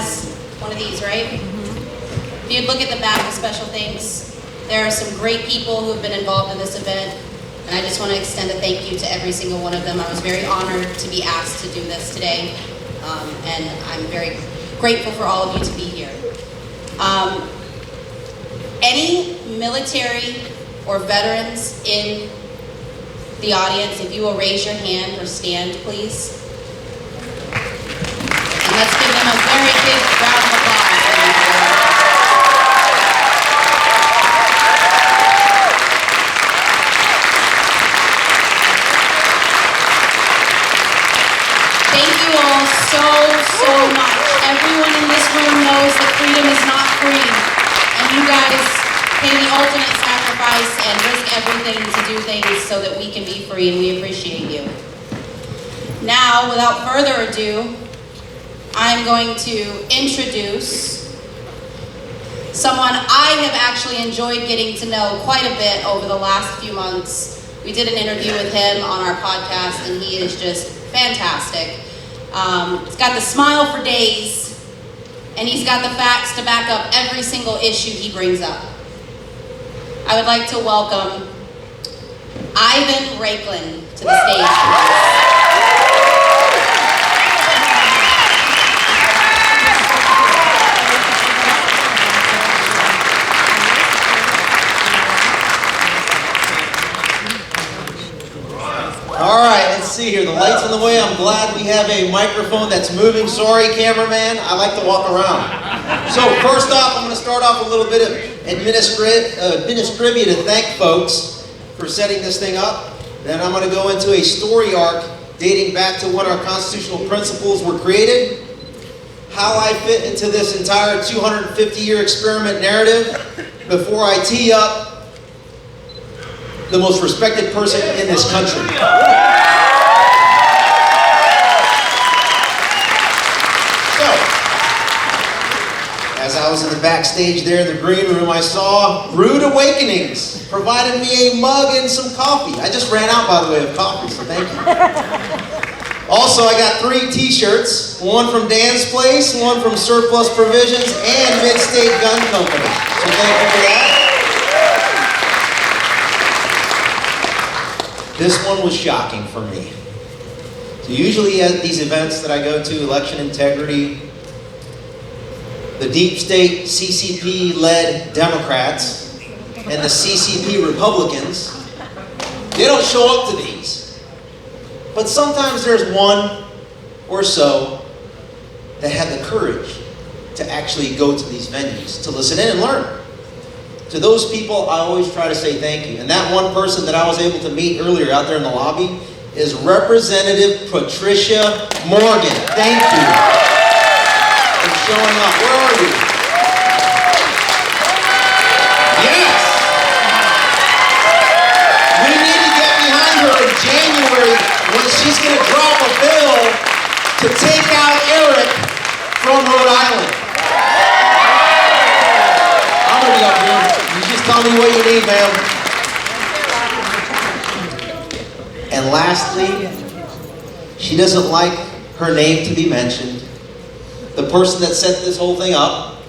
has one of these, right? If you'd look at the back of special thanks, there are some great people who have been involved in this event, and I just want to extend a thank you to every single one of them. I was very honored to be asked to do this today, and I'm very grateful for all of you to be here. Any military or veterans in the audience, if you will raise your hand or stand, please. And let's give them a very big round of applause. Thank you all so much. Everyone in this room knows that freedom is not free, and you guys pay the ultimate sacrifice and risk everything to do things so that we can be free, and we appreciate you. Now, without further ado, I'm going to introduce someone I have actually enjoyed getting to know quite a bit over the last few months. We did an interview with him on our podcast, and he is just fantastic. He's got the smile for days, and he's got the facts to back up every single issue he brings up. I would like to welcome Ivan Raiklin to the stage. All right, let's see here. The light's on the way. I'm glad we have a microphone that's moving. Sorry, cameraman. I like to walk around. So first off, I'm going to start off a little bit of administrivia to thank folks for setting this thing up. Then I'm going to go into a story arc dating back to when our constitutional principles were created, how I fit into this entire 250-year experiment narrative before I tee up the most respected person in this country. So, as I was in the backstage there in the green room, I saw Rude Awakenings provided me a mug and some coffee. I just ran out, by the way, of coffee, so thank you. Also, I got 3 t-shirts, one from Dan's Place, one from Surplus Provisions, and Mid-State Gun Company. So thank you for that. This one was shocking for me. So usually at these events that I go to, election integrity, the deep state CCP-led Democrats and the CCP Republicans, they don't show up to these. But sometimes there's one or so that have the courage to actually go to these venues, to listen in and learn. To those people, I always try to say thank you. And that one person that I was able to meet earlier out there in the lobby is Representative Patricia Morgan. Thank you for showing up. Where are you? Yes! We need to get behind her in January when she's going to drop a bill to take out Eric from Rhode Island. I'm going to be up here. Tell me what you need, ma'am. And lastly, she doesn't like her name to be mentioned. The person that set this whole thing up,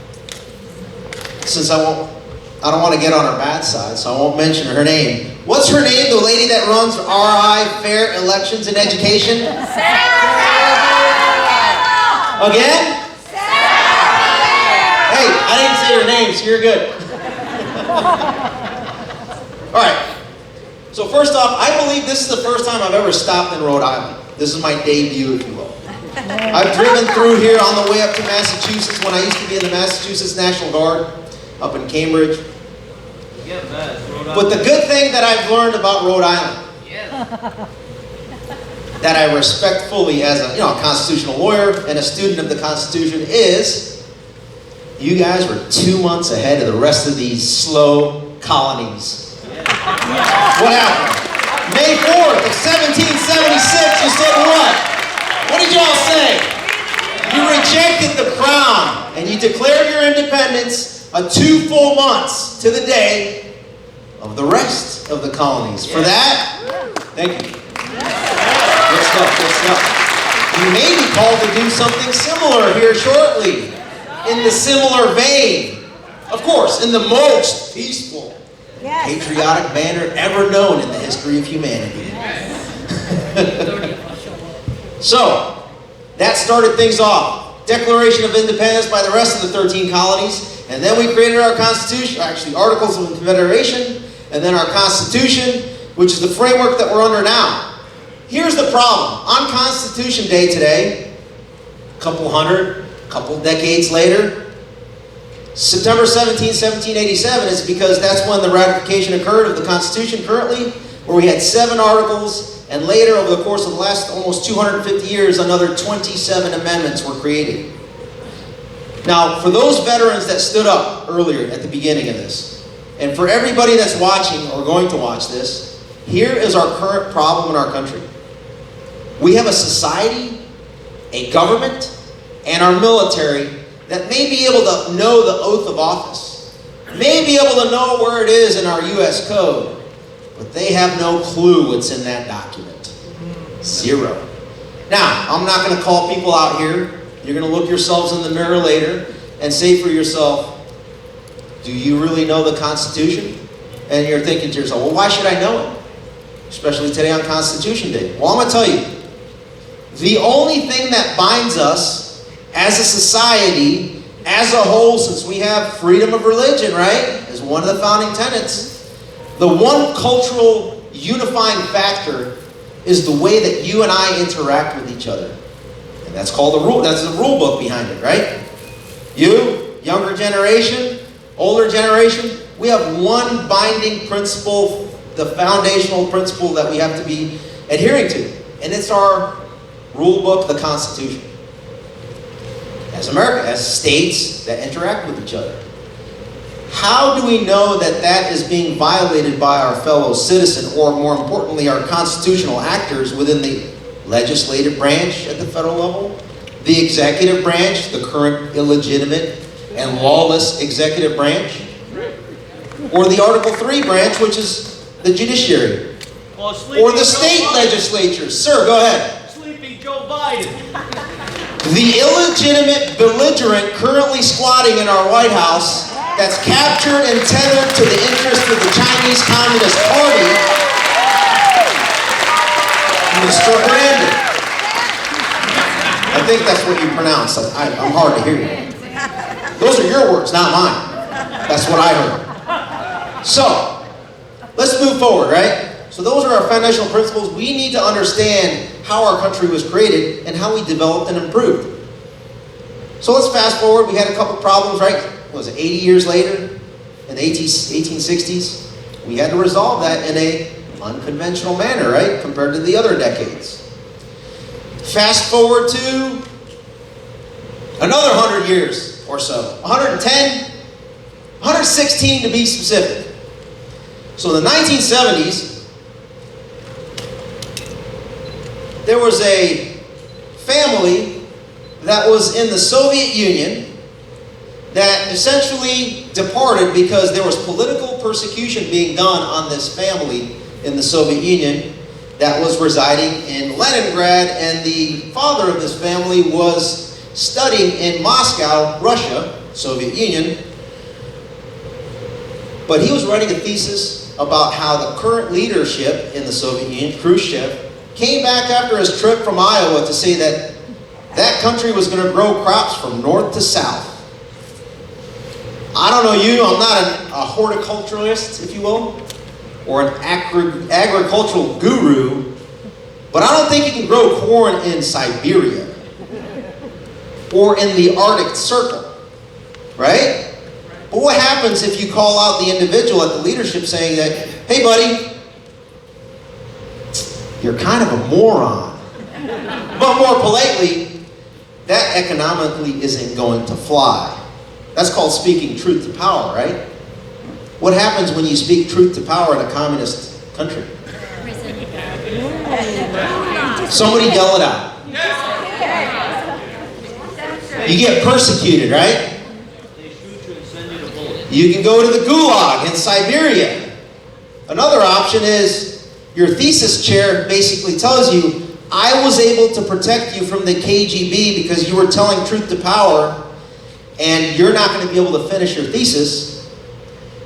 since I don't want to get on her bad side, so I won't mention her name. What's her name, the lady that runs RI, Fair Elections and Education? Sarah! Again? Sarah! Hey, I didn't say her name, so you're good. All right, so first off, I believe this is the first time I've ever stopped in Rhode Island. This is my debut, if you will. I've driven through here on the way up to Massachusetts when I used to be in the Massachusetts National Guard up in Cambridge. But the good thing that I've learned about Rhode Island, that I respect fully as a constitutional lawyer and a student of the Constitution, is you guys were 2 months ahead of the rest of these slow colonies. What happened? May 4th of 1776, you said what? What did y'all say? You rejected the crown and you declared your independence 2 full months to the day of the rest of the colonies. For that, thank you. Good stuff, good stuff. You may be called to do something similar here shortly, in the similar vein. Of course, in the most peaceful, patriotic manner ever known in the history of humanity. So, that started things off. Declaration of Independence by the rest of the 13 colonies, and then we created our Constitution, actually Articles of Confederation, and then our Constitution, which is the framework that we're under now. Here's the problem. On Constitution Day today, a couple decades later, September 17, 1787 is because that's when the ratification occurred of the Constitution currently, where we had 7 articles, and later, over the course of the last almost 250 years, another 27 amendments were created. Now, for those veterans that stood up earlier at the beginning of this, and for everybody that's watching or going to watch this, here is our current problem in our country. We have a society, a government, and our military that may be able to know the oath of office, may be able to know where it is in our U.S. Code, but they have no clue what's in that document. Zero. Now, I'm not going to call people out here. You're going to look yourselves in the mirror later and say for yourself, do you really know the Constitution? And you're thinking to yourself, well, why should I know it? Especially today on Constitution Day. Well, I'm going to tell you, the only thing that binds us as a society, as a whole, since we have freedom of religion, right, is one of the founding tenets, the one cultural unifying factor is the way that you and I interact with each other. And that's called the rule. That's the rule book behind it, right? You, younger generation, older generation, we have one binding principle, the foundational principle that we have to be adhering to. And it's our rule book, the Constitution. As America, as states that interact with each other. How do we know that that is being violated by our fellow citizen, or more importantly, our constitutional actors within the legislative branch at the federal level, the executive branch, the current illegitimate and lawless executive branch, or the Article 3 branch, which is the judiciary, or the state legislatures? Sir, go ahead. Joe Biden. The illegitimate belligerent currently squatting in our White House that's captured and tethered to the interest of the Chinese Communist Party, Mr. Brandon. I think that's what you pronounce. I'm hard to hear you. Those are your words, not mine. That's what I heard. So, let's move forward, right? So those are our foundational principles. We need to understand how our country was created and how we developed and improved. So let's fast forward. We had a couple problems, right? What was it, 80 years later, in the 1860s? We had to resolve that in an unconventional manner, right, compared to the other decades. Fast forward to another 100 years or so. 110, 116 to be specific. So in the 1970s, there was a family that was in the Soviet Union that essentially departed because there was political persecution being done on this family in the Soviet Union that was residing in Leningrad, and the father of this family was studying in Moscow, Russia, Soviet Union, but he was writing a thesis about how the current leadership in the Soviet Union, Khrushchev, came back after his trip from Iowa to say that that country was going to grow crops from north to south. I don't know you, I'm not a horticulturalist, if you will, or an agricultural guru, but I don't think you can grow corn in Siberia or in the Arctic Circle, right? But what happens if you call out the individual at the leadership saying that, hey buddy, you're kind of a moron. But more politely, that economically isn't going to fly. That's called speaking truth to power, right? What happens when you speak truth to power in a communist country? Somebody yell it out. You get persecuted, right? You can go to the Gulag in Siberia. Another option is your thesis chair basically tells you, I was able to protect you from the KGB because you were telling truth to power, and you're not going to be able to finish your thesis.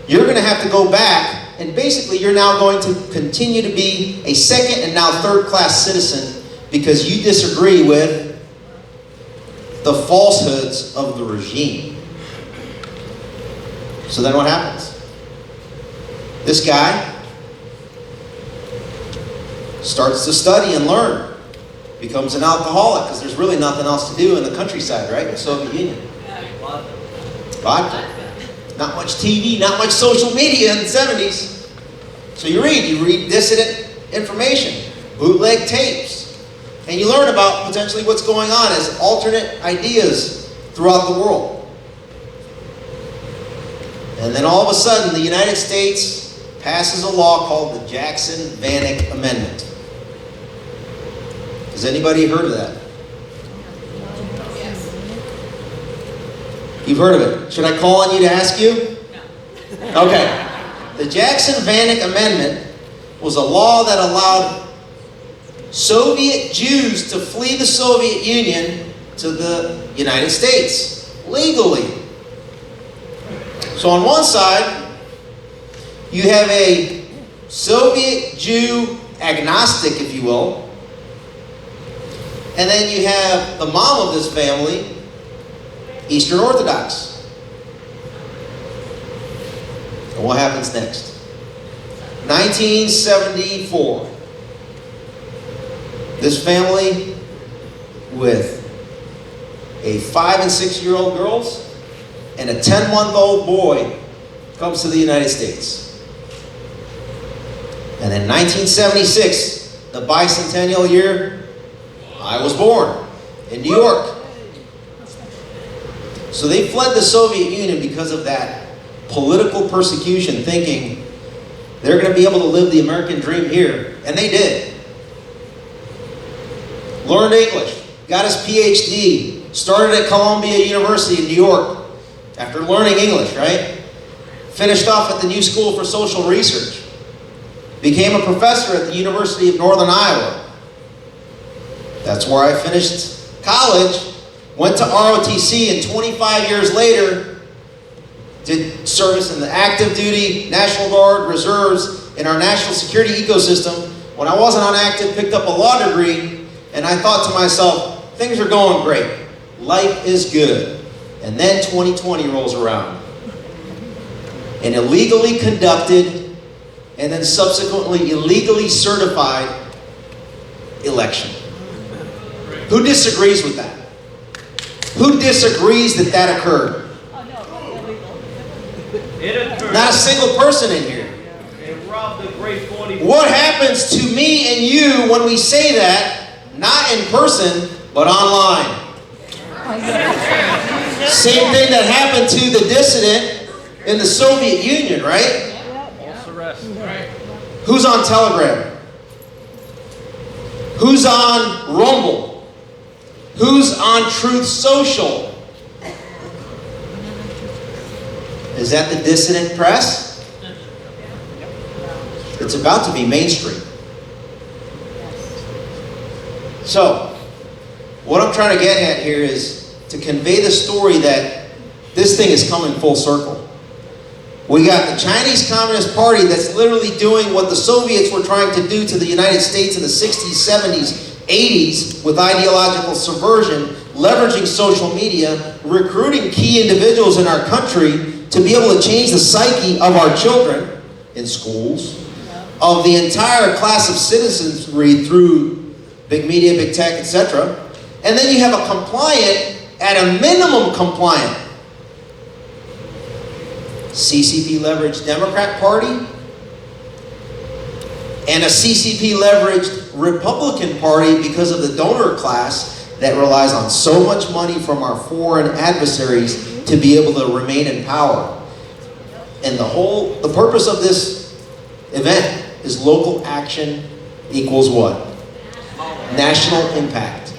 You're going to have to go back, and basically you're now going to continue to be a second and now third-class citizen because you disagree with the falsehoods of the regime. So then what happens? This guy starts to study and learn, becomes an alcoholic because there's really nothing else to do in the countryside, right? In the Soviet Union. Vodka. Not much TV, not much social media in the 70s. So you read dissident information, bootleg tapes, and you learn about potentially what's going on as alternate ideas throughout the world. And then all of a sudden, the United States passes a law called the Jackson-Vanik Amendment. Has anybody heard of that? You've heard of it. Should I call on you to ask you? No. Okay. The Jackson-Vanik Amendment was a law that allowed Soviet Jews to flee the Soviet Union to the United States legally. So on one side, you have a Soviet Jew agnostic, if you will, and then you have the mom of this family, Eastern Orthodox. And what happens next? 1974. This family with a 5 and 6 year old girls and a 10-month-old boy comes to the United States. And in 1976, the bicentennial year, I was born in New York. So they fled the Soviet Union because of that political persecution, thinking they're going to be able to live the American dream here. And they did. Learned English, got his PhD, started at Columbia University in New York after learning English, right? Finished off at the New School for Social Research. Became a professor at the University of Northern Iowa. That's where I finished college. Went to ROTC, and 25 years later, did service in the active duty, National Guard, reserves, in our national security ecosystem. When I wasn't on active, picked up a law degree, and I thought to myself, things are going great. Life is good. And then 2020 rolls around. An illegally conducted, and then subsequently illegally certified election. Who disagrees with that? Who disagrees that that occurred? It occurred. Not a single person in here. It robbed the great 40. What happens to me and you when we say that, not in person, but online? Same thing that happened to the dissident in the Soviet Union, right? False arrest. Right. Who's on Telegram? Who's on Rumble? Who's on Truth Social? Is that the dissident press? It's about to be mainstream. So, what I'm trying to get at here is to convey the story that this thing is coming full circle. We got the Chinese Communist Party that's literally doing what the Soviets were trying to do to the United States in the 60s, 70s, 80s with ideological subversion, leveraging social media, recruiting key individuals in our country to be able to change the psyche of our children in schools, of the entire class of citizenry through big media, big tech, etc. And then you have a compliant, at a minimum compliant, CCP leveraged Democrat Party and a CCP leveraged Republican Party because of the donor class that relies on so much money from our foreign adversaries to be able to remain in power. And the purpose of this event is local action equals what? National impact.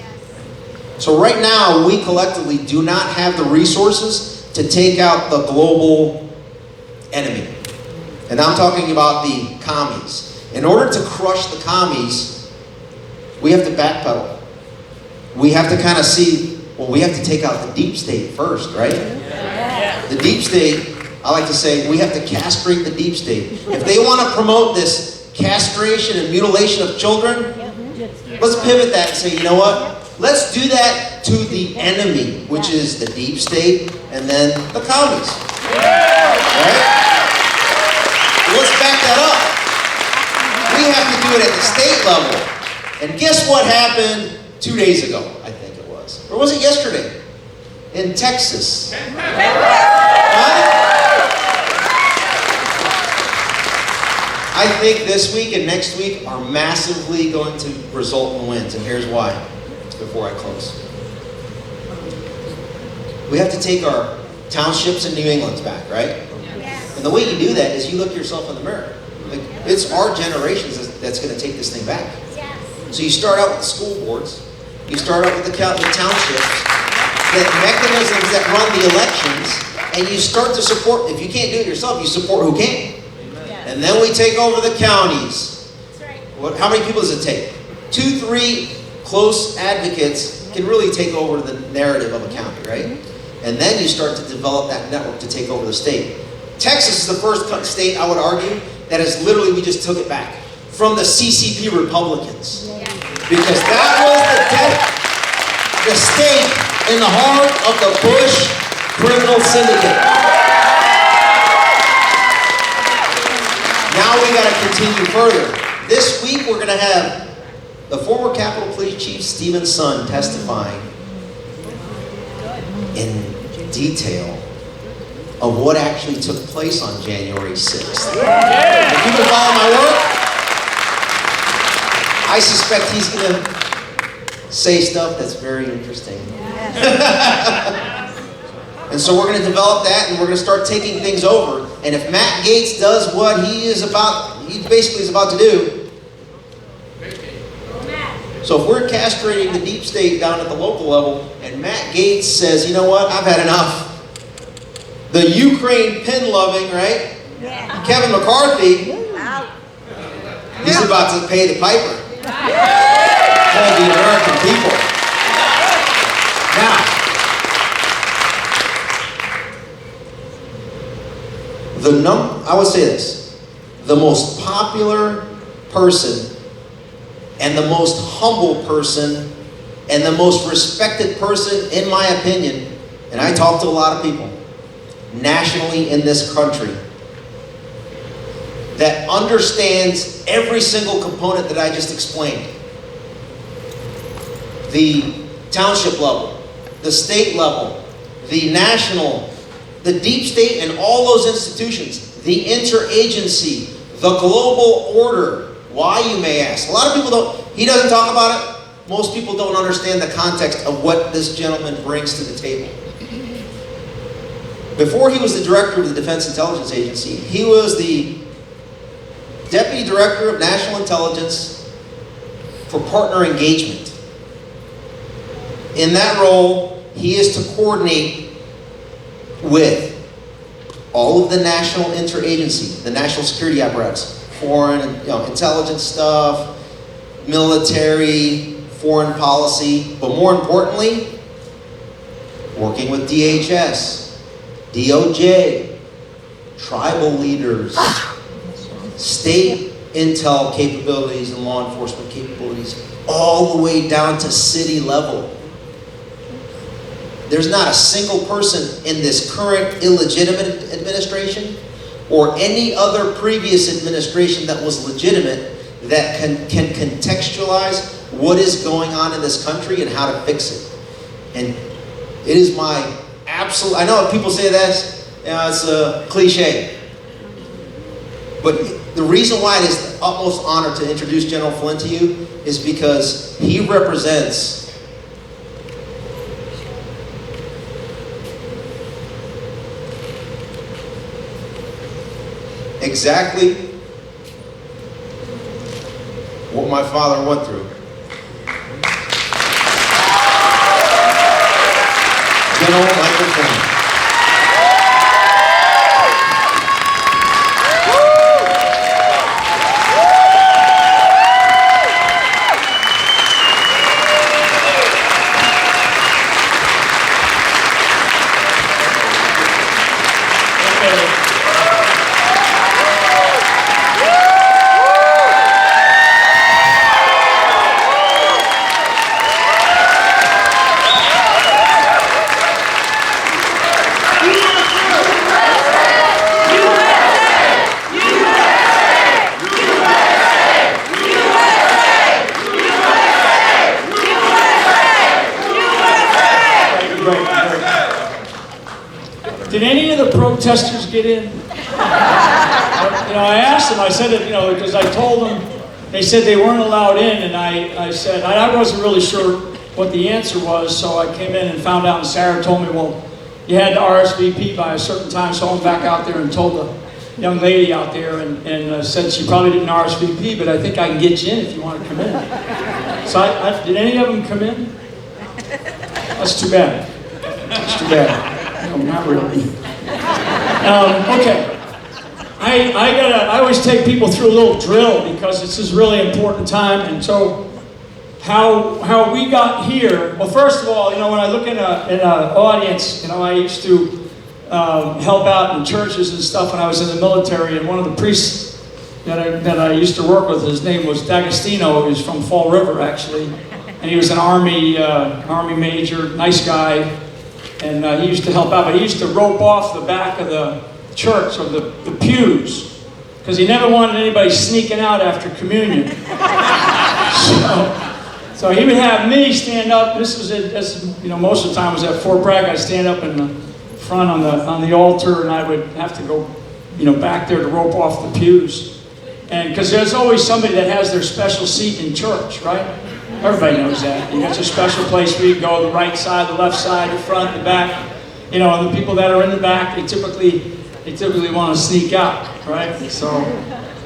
So right now, we collectively do not have the resources to take out the global enemy. And I'm talking about the commies. In order to crush the commies, we have to backpedal. We have to kind of see, well, we have to take out the deep state first, right? The deep state, I like to say, we have to castrate the deep state. If they want to promote this castration and mutilation of children, let's pivot that and say, you know what? Let's do that to the enemy, which is the deep state and then the commies. Right? Let's back that up. We have to do it at the state level. And guess what happened 2 days ago, I think it was. Or was it yesterday? In Texas. I think this week and next week are massively going to result in wins, and here's why, before I close. We have to take our townships and New England's back, right? Yes. And the way you do that is you look yourself in the mirror. Like, it's our generations that's going to take this thing back. Yes. So you start out with the school boards, you start out with the townships, the mechanisms that run the elections, and you start to support. If you can't do it yourself, you support who can. And then we take over the counties. That's right. How many people does it take? 2, 3 close advocates can really take over the narrative of a county, right? And then you start to develop that network to take over the state. Texas is the first state, I would argue, that is literally, we just took it back from the CCP Republicans. Because that was the state in the heart of the Bush criminal syndicate. Now we got to continue further. This week we're going to have the former Capitol Police Chief Stephen's son testifying in detail of what actually took place on January 6th. If you can follow my work, I suspect he's going to say stuff that's very interesting. And so we're going to develop that, and we're going to start taking things over. And if Matt Gaetz does what he basically is about to do. So if we're castrating the deep state down at the local level, and Matt Gaetz says, you know what, I've had enough. The Ukraine pin-loving, right? Yeah. Kevin McCarthy, he's about to pay the piper. For the American people. Now, I would say this, the most popular person and the most humble person and the most respected person, in my opinion, and I talk to a lot of people nationally in this country that understands every single component that I just explained. The township level, the state level, the national, the deep state and all those institutions, the interagency, the global order. Why, you may ask? A lot of people he doesn't talk about it. Most people don't understand the context of what this gentleman brings to the table. Before he was the director of the Defense Intelligence Agency, he was the Deputy Director of National Intelligence for Partner Engagement. In that role, he is to coordinate with all of the national interagency, the national security apparatus, foreign intelligence stuff, military, foreign policy, but more importantly, working with DHS, DOJ, tribal leaders, state intel capabilities and law enforcement capabilities, all the way down to city level. There's not a single person in this current illegitimate administration or any other previous administration that was legitimate that can contextualize what is going on in this country and how to fix it. And it is my absolute, I know people say this, it's a cliche. But the reason why it is the utmost honor to introduce General Flynn to you is because he represents exactly what my father went through. General Michael Flynn. did any of the protesters get in? I asked them, I said that, because I told them, they said they weren't allowed in, and I said, I wasn't really sure what the answer was, so I came in and found out, and Sarah told me, well, you had to RSVP by a certain time, so I went back out there and told the young lady out there and said she probably didn't RSVP, but I think I can get you in if you want to come in. So did any of them come in? That's too bad. That's too bad. No, not really. Okay. I always take people through a little drill because this is a really important time. And so how we got here, well, first of all, when I look in an audience, I used to help out in churches and stuff when I was in the military, and one of the priests that I used to work with, his name was D'Agostino. He was from Fall River, actually, and he was an army major, nice guy, and he used to help out, but he used to rope off the back of the church, of the pews, because he never wanted anybody sneaking out after communion. So he would have me stand up. This was most of the time was at Fort Bragg. I'd stand up in the front on the altar, and I would have to go, back there to rope off the pews, and because there's always somebody that has their special seat in church, right? Everybody knows that. You got your special place where you go, the right side, the left side, the front, the back. And the people that are in the back, they typically want to sneak out, right? So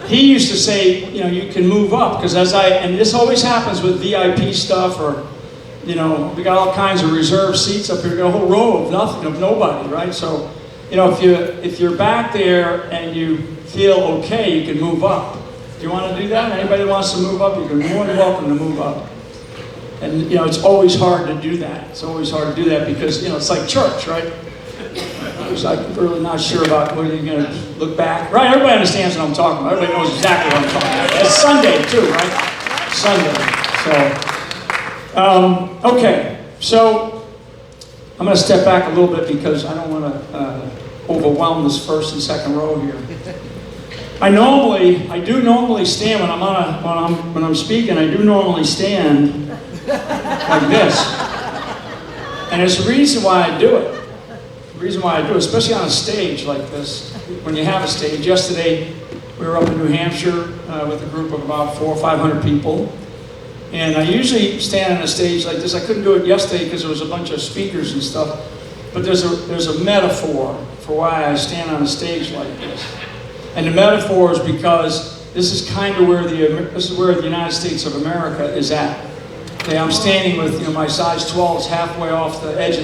he used to say, you can move up, because and this always happens with VIP stuff, or we got all kinds of reserved seats up here. We got a whole row of nothing, of nobody, right? So, if you're back there and you feel okay, you can move up. Do you want to do that? Anybody wants to move up, you're more than welcome to move up. And it's always hard to do that. It's always hard to do that because it's like church, right? I'm really not sure about whether you're going to look back. Right? Everybody understands what I'm talking about. Everybody knows exactly what I'm talking about. It's Sunday too, right? Sunday. So, okay. So I'm going to step back a little bit because I don't want to overwhelm this first and second row here. I do normally stand when I'm speaking. I do normally stand like this, and there's a reason why I do it. The reason why I do it, especially on a stage like this, when you have a stage. Yesterday, we were up in New Hampshire with a group of about 400 or 500 people, and I usually stand on a stage like this. I couldn't do it yesterday because there was a bunch of speakers and stuff, but there's a metaphor for why I stand on a stage like this. And the metaphor is because this is kind of where the United States of America is at. Okay, I'm standing with my size 12s halfway off the edge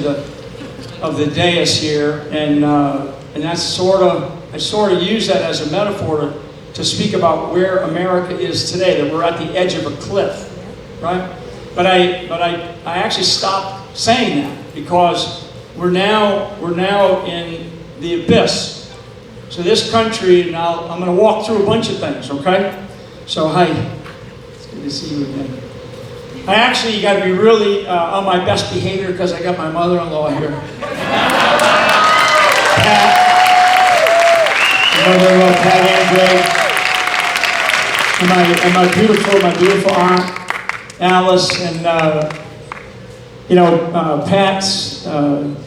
of the dais here, and that's I sort of use that as a metaphor to speak about where America is today. That we're at the edge of a cliff, right? But I actually stopped saying that because we're now in the abyss. So this country, and I'm going to walk through a bunch of things, okay? So hi, it's good to see you again. I actually got to be really on my best behavior because I got my mother-in-law here. Pat, my mother-in-law Pat Andre, and my beautiful aunt Alice, and Pat's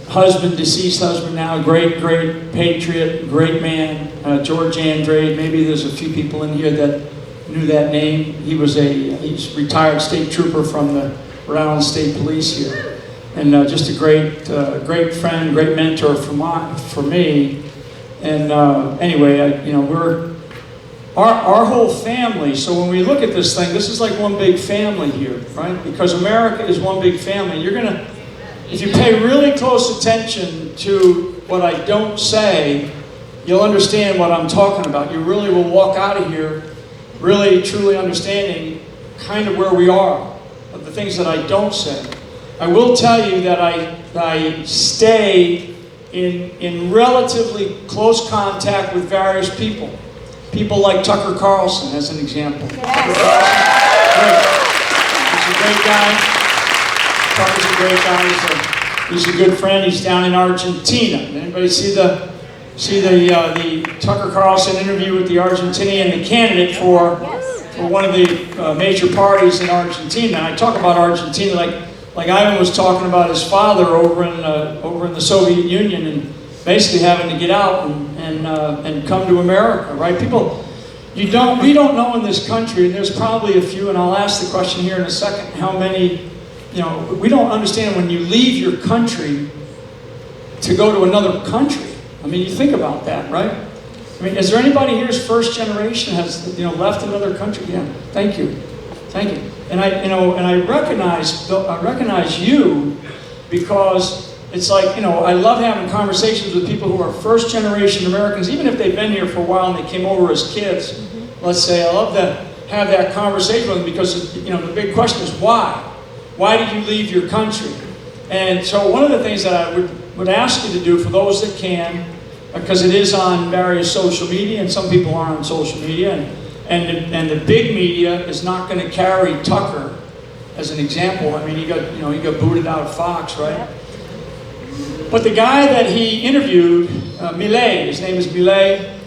husband, deceased husband now, great patriot, great man, George Andrade. Maybe there's a few people in here that knew that name. He's retired state trooper from the Rhode Island State Police here, and just a great friend, great mentor for me. And anyway, we're our whole family. So when we look at this thing, this is like one big family here, right? Because America is one big family. If you pay really close attention to what I don't say, you'll understand what I'm talking about. You really will walk out of here really, truly understanding kind of where we are, of the things that I don't say. I will tell you that I stay in relatively close contact with various people. People like Tucker Carlson, as an example. Yes. He's a great guy. Tucker's a great guy. He's a good friend. He's down in Argentina. Anybody see the Tucker Carlson interview with the Argentinian, the candidate for one of the major parties in Argentina? And I talk about Argentina like Ivan was talking about his father over in the Soviet Union, basically having to get out and come to America, right? People, we don't know in this country, and there's probably a few, and I'll ask the question here in a second, how many, we don't understand when you leave your country to go to another country. I mean, you think about that, right? I mean, is there anybody here's first generation has, left another country? Yeah, thank you. Thank you. And I recognize you because it's like, I love having conversations with people who are first generation Americans, even if they've been here for a while and they came over as kids. Let's say, I love to have that conversation with them because, the big question is why? Why did you leave your country? And so one of the things that I would ask you to do for those that can, because it is on various social media, and some people aren't on social media, and the big media is not going to carry Tucker as an example. I mean, he got booted out of Fox, right? But the guy that he interviewed, Millet, his name is Millet,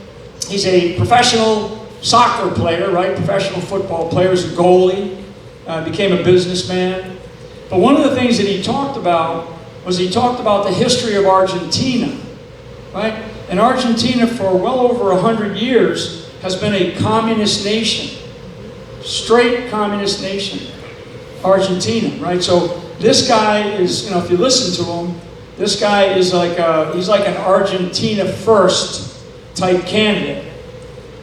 he's a professional soccer player, right? Professional football player, he's a goalie, became a businessman. But one of the things that he talked about was the history of Argentina, right? And Argentina for well over 100 years has been a communist nation, straight communist nation, Argentina, right? So this guy is, if you listen to him, this guy is he's like an Argentina first type candidate.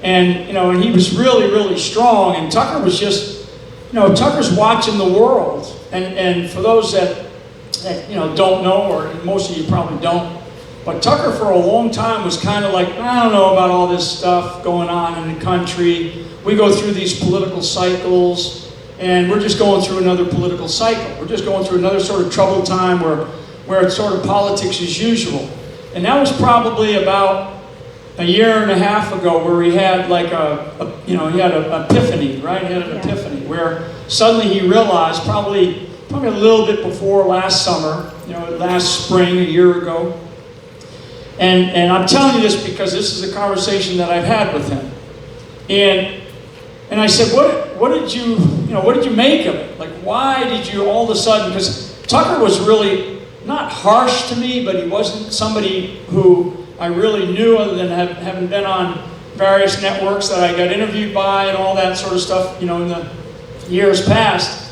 And, and he was really, really strong. And Tucker was just, Tucker's watching the world. And for those that don't know, or most of you probably don't, but Tucker for a long time was kind of like, I don't know about all this stuff going on in the country. We go through these political cycles, and we're just going through another political cycle. We're just going through another sort of troubled time where it's sort of politics as usual. And that was probably about a year and a half ago, where he had like he had an epiphany, right? He had an epiphany where suddenly he realized, probably a little bit before last summer, last spring, a year ago. And I'm telling you this because this is a conversation that I've had with him. And I said, what did you make of it? Like, why did you all of a sudden? Because Tucker was really not harsh to me, but he wasn't somebody who I really knew, other than having been on various networks that I got interviewed by and all that sort of stuff, in the years past.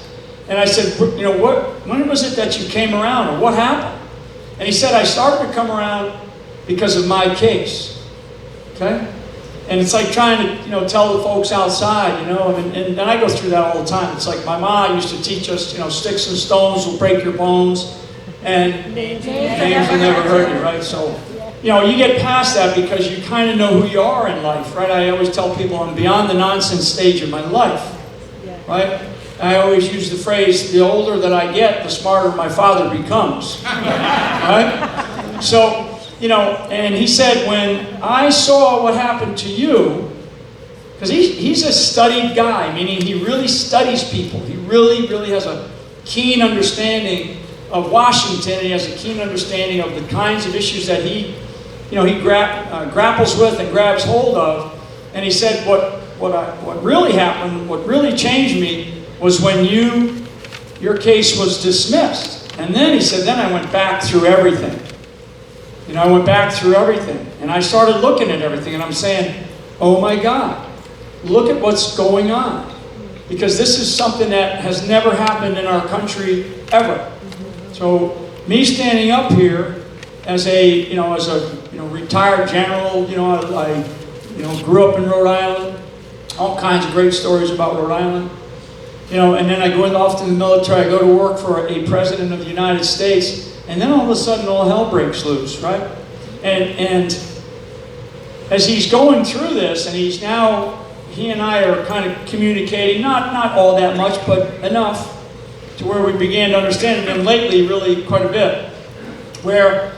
And I said, when was it that you came around, or what happened? And he said, I started to come around because of my case. Okay? And it's like trying to, tell the folks outside, and I go through that all the time. It's like my mom used to teach us, sticks and stones will break your bones, and names will never hurt you, right? So, you get past that because you kind of know who you are in life, right? I always tell people I'm beyond the nonsense stage of my life, right? I always use the phrase, the older that I get, the smarter my father becomes, right? So, and he said, when I saw what happened to you, because he's a studied guy, meaning he really studies people. He really, really has a keen understanding of Washington. He has a keen understanding of the kinds of issues that he grapples with and grabs hold of. And he said, what really happened, what really changed me, was when your case was dismissed. And then he said, then I went back through everything. I went back through everything, and I started looking at everything, and I'm saying, oh my God, look at what's going on. Because this is something that has never happened in our country ever. So me standing up here as a retired general, I grew up in Rhode Island, all kinds of great stories about Rhode Island. And then I go off to the military, I go to work for a president of the United States, and then all of a sudden all hell breaks loose, right? And as he's going through this, and he and I are kind of communicating, not all that much, but enough to where we began to understand it, and lately really quite a bit, where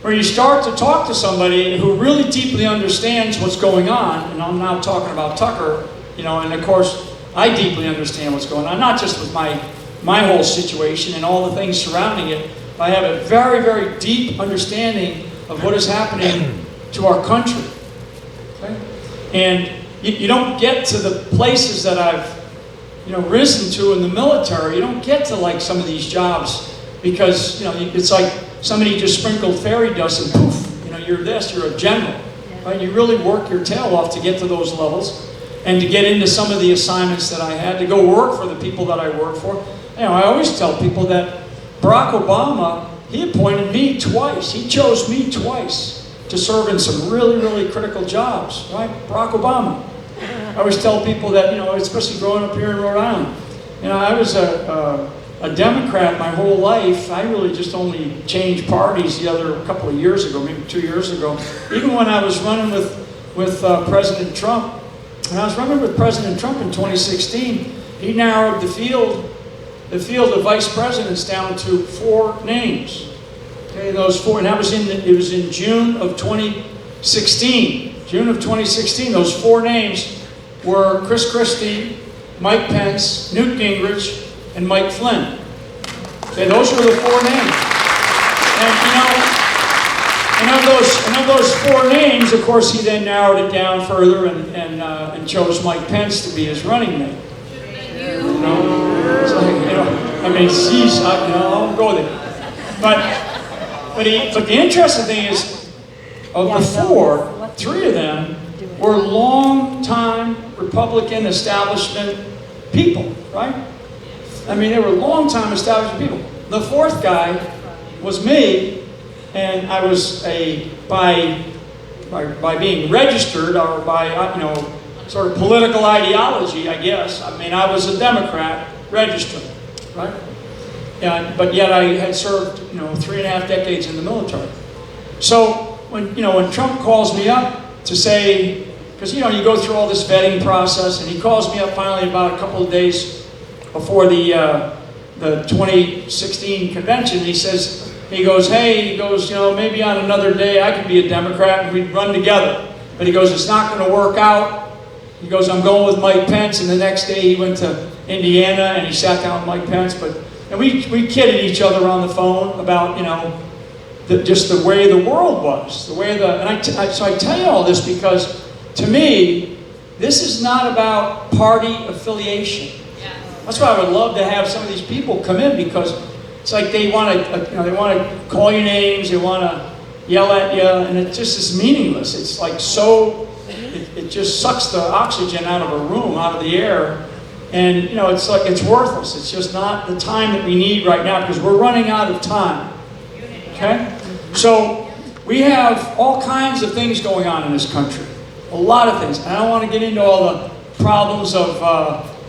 you start to talk to somebody who really deeply understands what's going on, and I'm now talking about Tucker, and of course, I deeply understand what's going on, not just with my whole situation and all the things surrounding it, but I have a very, very deep understanding of what is happening to our country. Okay? And you don't get to the places that I've risen to in the military. You don't get to like some of these jobs because it's like somebody just sprinkled fairy dust and poof, you're this, you're a general, right? You really work your tail off to get to those levels and to get into some of the assignments that I had, to go work for the people that I work for. I always tell people that Barack Obama, he appointed me twice. He chose me twice to serve in some really, really critical jobs, right? Barack Obama. I always tell people that, especially growing up here in Rhode Island, I was a Democrat my whole life. I really just only changed parties the other couple of years ago, maybe 2 years ago. Even when I was running with President Trump, when I was running with President Trump in 2016, he narrowed the field of vice presidents down to 4 names. Okay, those 4, and that was it was in June of 2016. June of 2016, those 4 names were Chris Christie, Mike Pence, Newt Gingrich, and Mike Flynn. Okay, those were the 4 names. And of those 4 names, of course, he then narrowed it down further and chose Mike Pence to be his running mate. Geez, I won't go there. But the interesting thing is, of the 4, 3 of them were long-time Republican establishment people, right? They were long-time establishment people. The 4th guy was me, and I was by being registered or by sort of political ideology, I guess. I was a Democrat registered, right? But yet I had served 3.5 decades in the military. So when Trump calls me up to say, because you go through all this vetting process, and he calls me up finally about a couple of days before the 2016 convention. He goes, maybe on another day I could be a Democrat and we'd run together. But he goes, it's not going to work out. He goes, I'm going with Mike Pence. And the next day he went to Indiana and he sat down with Mike Pence. And we kidded each other on the phone about, just the way the world was. So I tell you all this because, to me, this is not about party affiliation. That's why I would love to have some of these people come in, because it's like they want to call you names, they want to yell at you, and it just is meaningless. It's like it just sucks the oxygen out of a room, out of the air, and it's like it's worthless. It's just not the time that we need right now, because we're running out of time. Okay, so we have all kinds of things going on in this country, a lot of things. And I don't want to get into all the problems of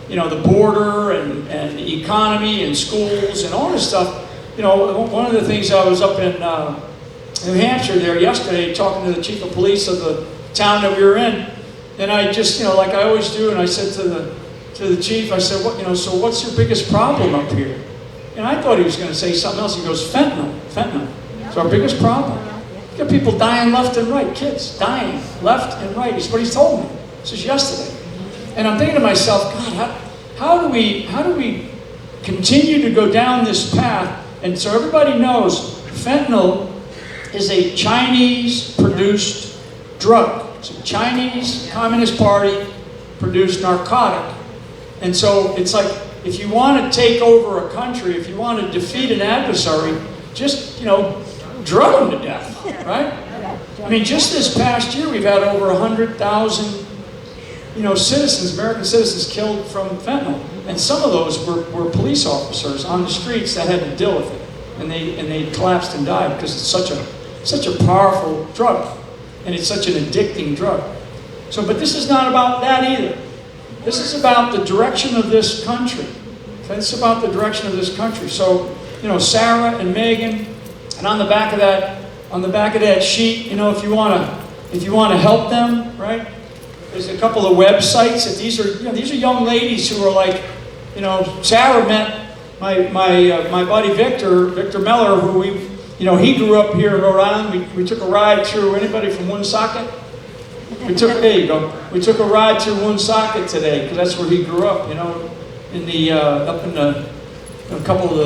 the border and the economy and schools and all this stuff. One of the things, I was up in New Hampshire there yesterday talking to the chief of police of the town that we were in, and I just, like I always do, and I said to the chief, I said, so what's your biggest problem up here? And I thought he was going to say something else. He goes, fentanyl. It's our biggest problem. You got people dying left and right, kids dying left and right. It's what he told me. This is yesterday. And I'm thinking to myself, God, how do we continue to go down this path? And so everybody knows, fentanyl is a Chinese-produced drug. It's a Chinese Communist Party produced narcotic. And so it's like, if you want to take over a country, if you want to defeat an adversary, just, drug them to death, right? Just this past year, we've had over 100,000, citizens, American citizens killed from fentanyl. And some of those were police officers on the streets that had to deal with it. And they collapsed and died because it's such a powerful drug. And it's such an addicting drug. But this is not about that either. This is about the direction of this country. Okay? It's about the direction of this country. So, Sarah and Megan, and on the back of that sheet, if you want to help them, right? There's a couple of websites that these are young ladies who are like, Sarah met my buddy Victor Meller, who he grew up here in Rhode Island. We took a ride through. Anybody from Woonsocket? There you go. We took a ride through Woonsocket today because that's where he grew up. In the up in a couple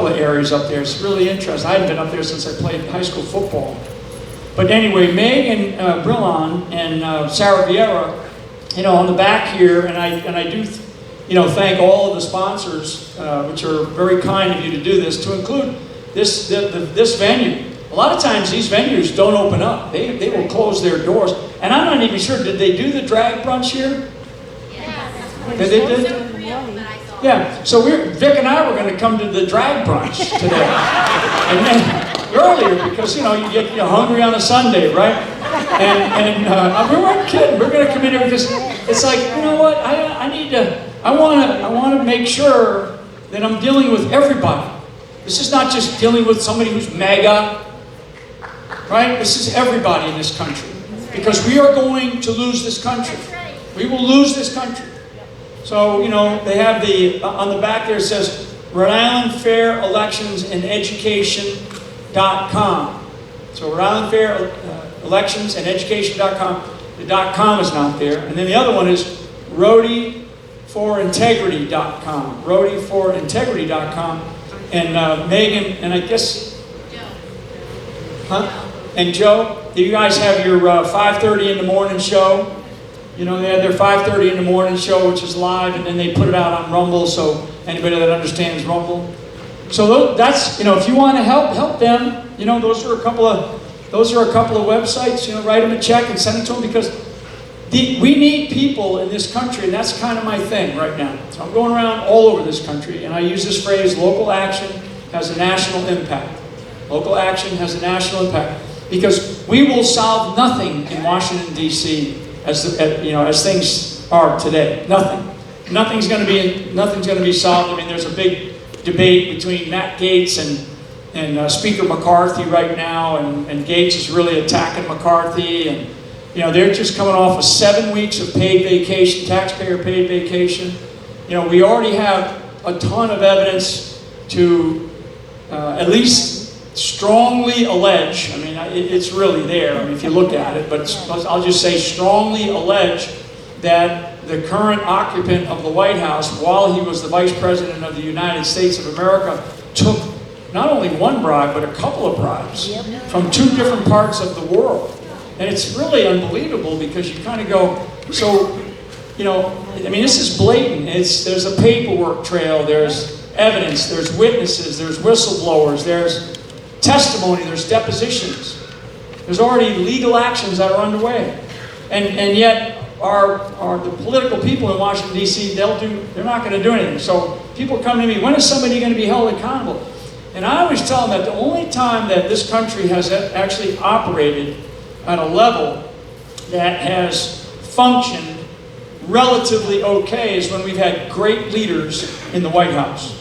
of areas up there. It's really interesting. I haven't been up there since I played high school football. But anyway, Megan Brillon and Sarah Vieira, on the back here, and I do, thank all of the sponsors, which are very kind of you to do this, to include this venue. a lot of times these venues don't open up. They will close their doors. And I'm not even sure, did they do the drag brunch here? Did they did? Yeah, so Vic and I were going to come to the drag brunch today. And then earlier, because, you get hungry on a Sunday, right? And we weren't kidding. We're going to come in here because it's like, you know what? I want to make sure that I'm dealing with everybody. This is not just dealing with somebody who's MAGA, right? This is everybody in this country. Because we are going to lose this country. We will lose this country. So, they have on the back there it says, Rhode Island Fair Elections and Education.com. So Rhode Island Fair Elections and Education.com. The .com is not there. And then the other one is RhodeyForIntegrity.com. RhodeyForIntegrity.com. And Megan, and I guess... Huh? And Joe, do you guys have your 5:30 in the morning show? They had their 5:30 in the morning show, which is live, and then they put it out on Rumble, so anybody that understands Rumble. So that's, if you want to help them, those are a couple of websites, write them a check and send it to them, because we need people in this country, and that's kind of my thing right now. So I'm going around all over this country, and I use this phrase, local action has a national impact. Local action has a national impact. Because we will solve nothing in Washington, D.C. as things are today. Nothing. Nothing's going to be solved. I mean, there's a big debate between Matt Gaetz and Speaker McCarthy right now, and Gaetz is really attacking McCarthy, and they're just coming off of 7 weeks of paid vacation, taxpayer paid vacation. We already have a ton of evidence to at least strongly allege, I mean, it's really there, I mean, if you look at it, but I'll just say strongly allege that the current occupant of the White House, while he was the Vice President of the United States of America, took not only one bribe, but a couple of bribes from 2 different parts of the world. And it's really unbelievable, because you kind of go, so, I mean, this is blatant. There's a paperwork trail, there's evidence, there's witnesses, there's whistleblowers, there's testimony, there's depositions. There's already legal actions that are underway. And yet, the political people in Washington, D.C., they're not going to do anything. So people come to me, when is somebody going to be held accountable? And I always tell them that the only time that this country has actually operated at a level that has functioned relatively okay is when we've had great leaders in the White House.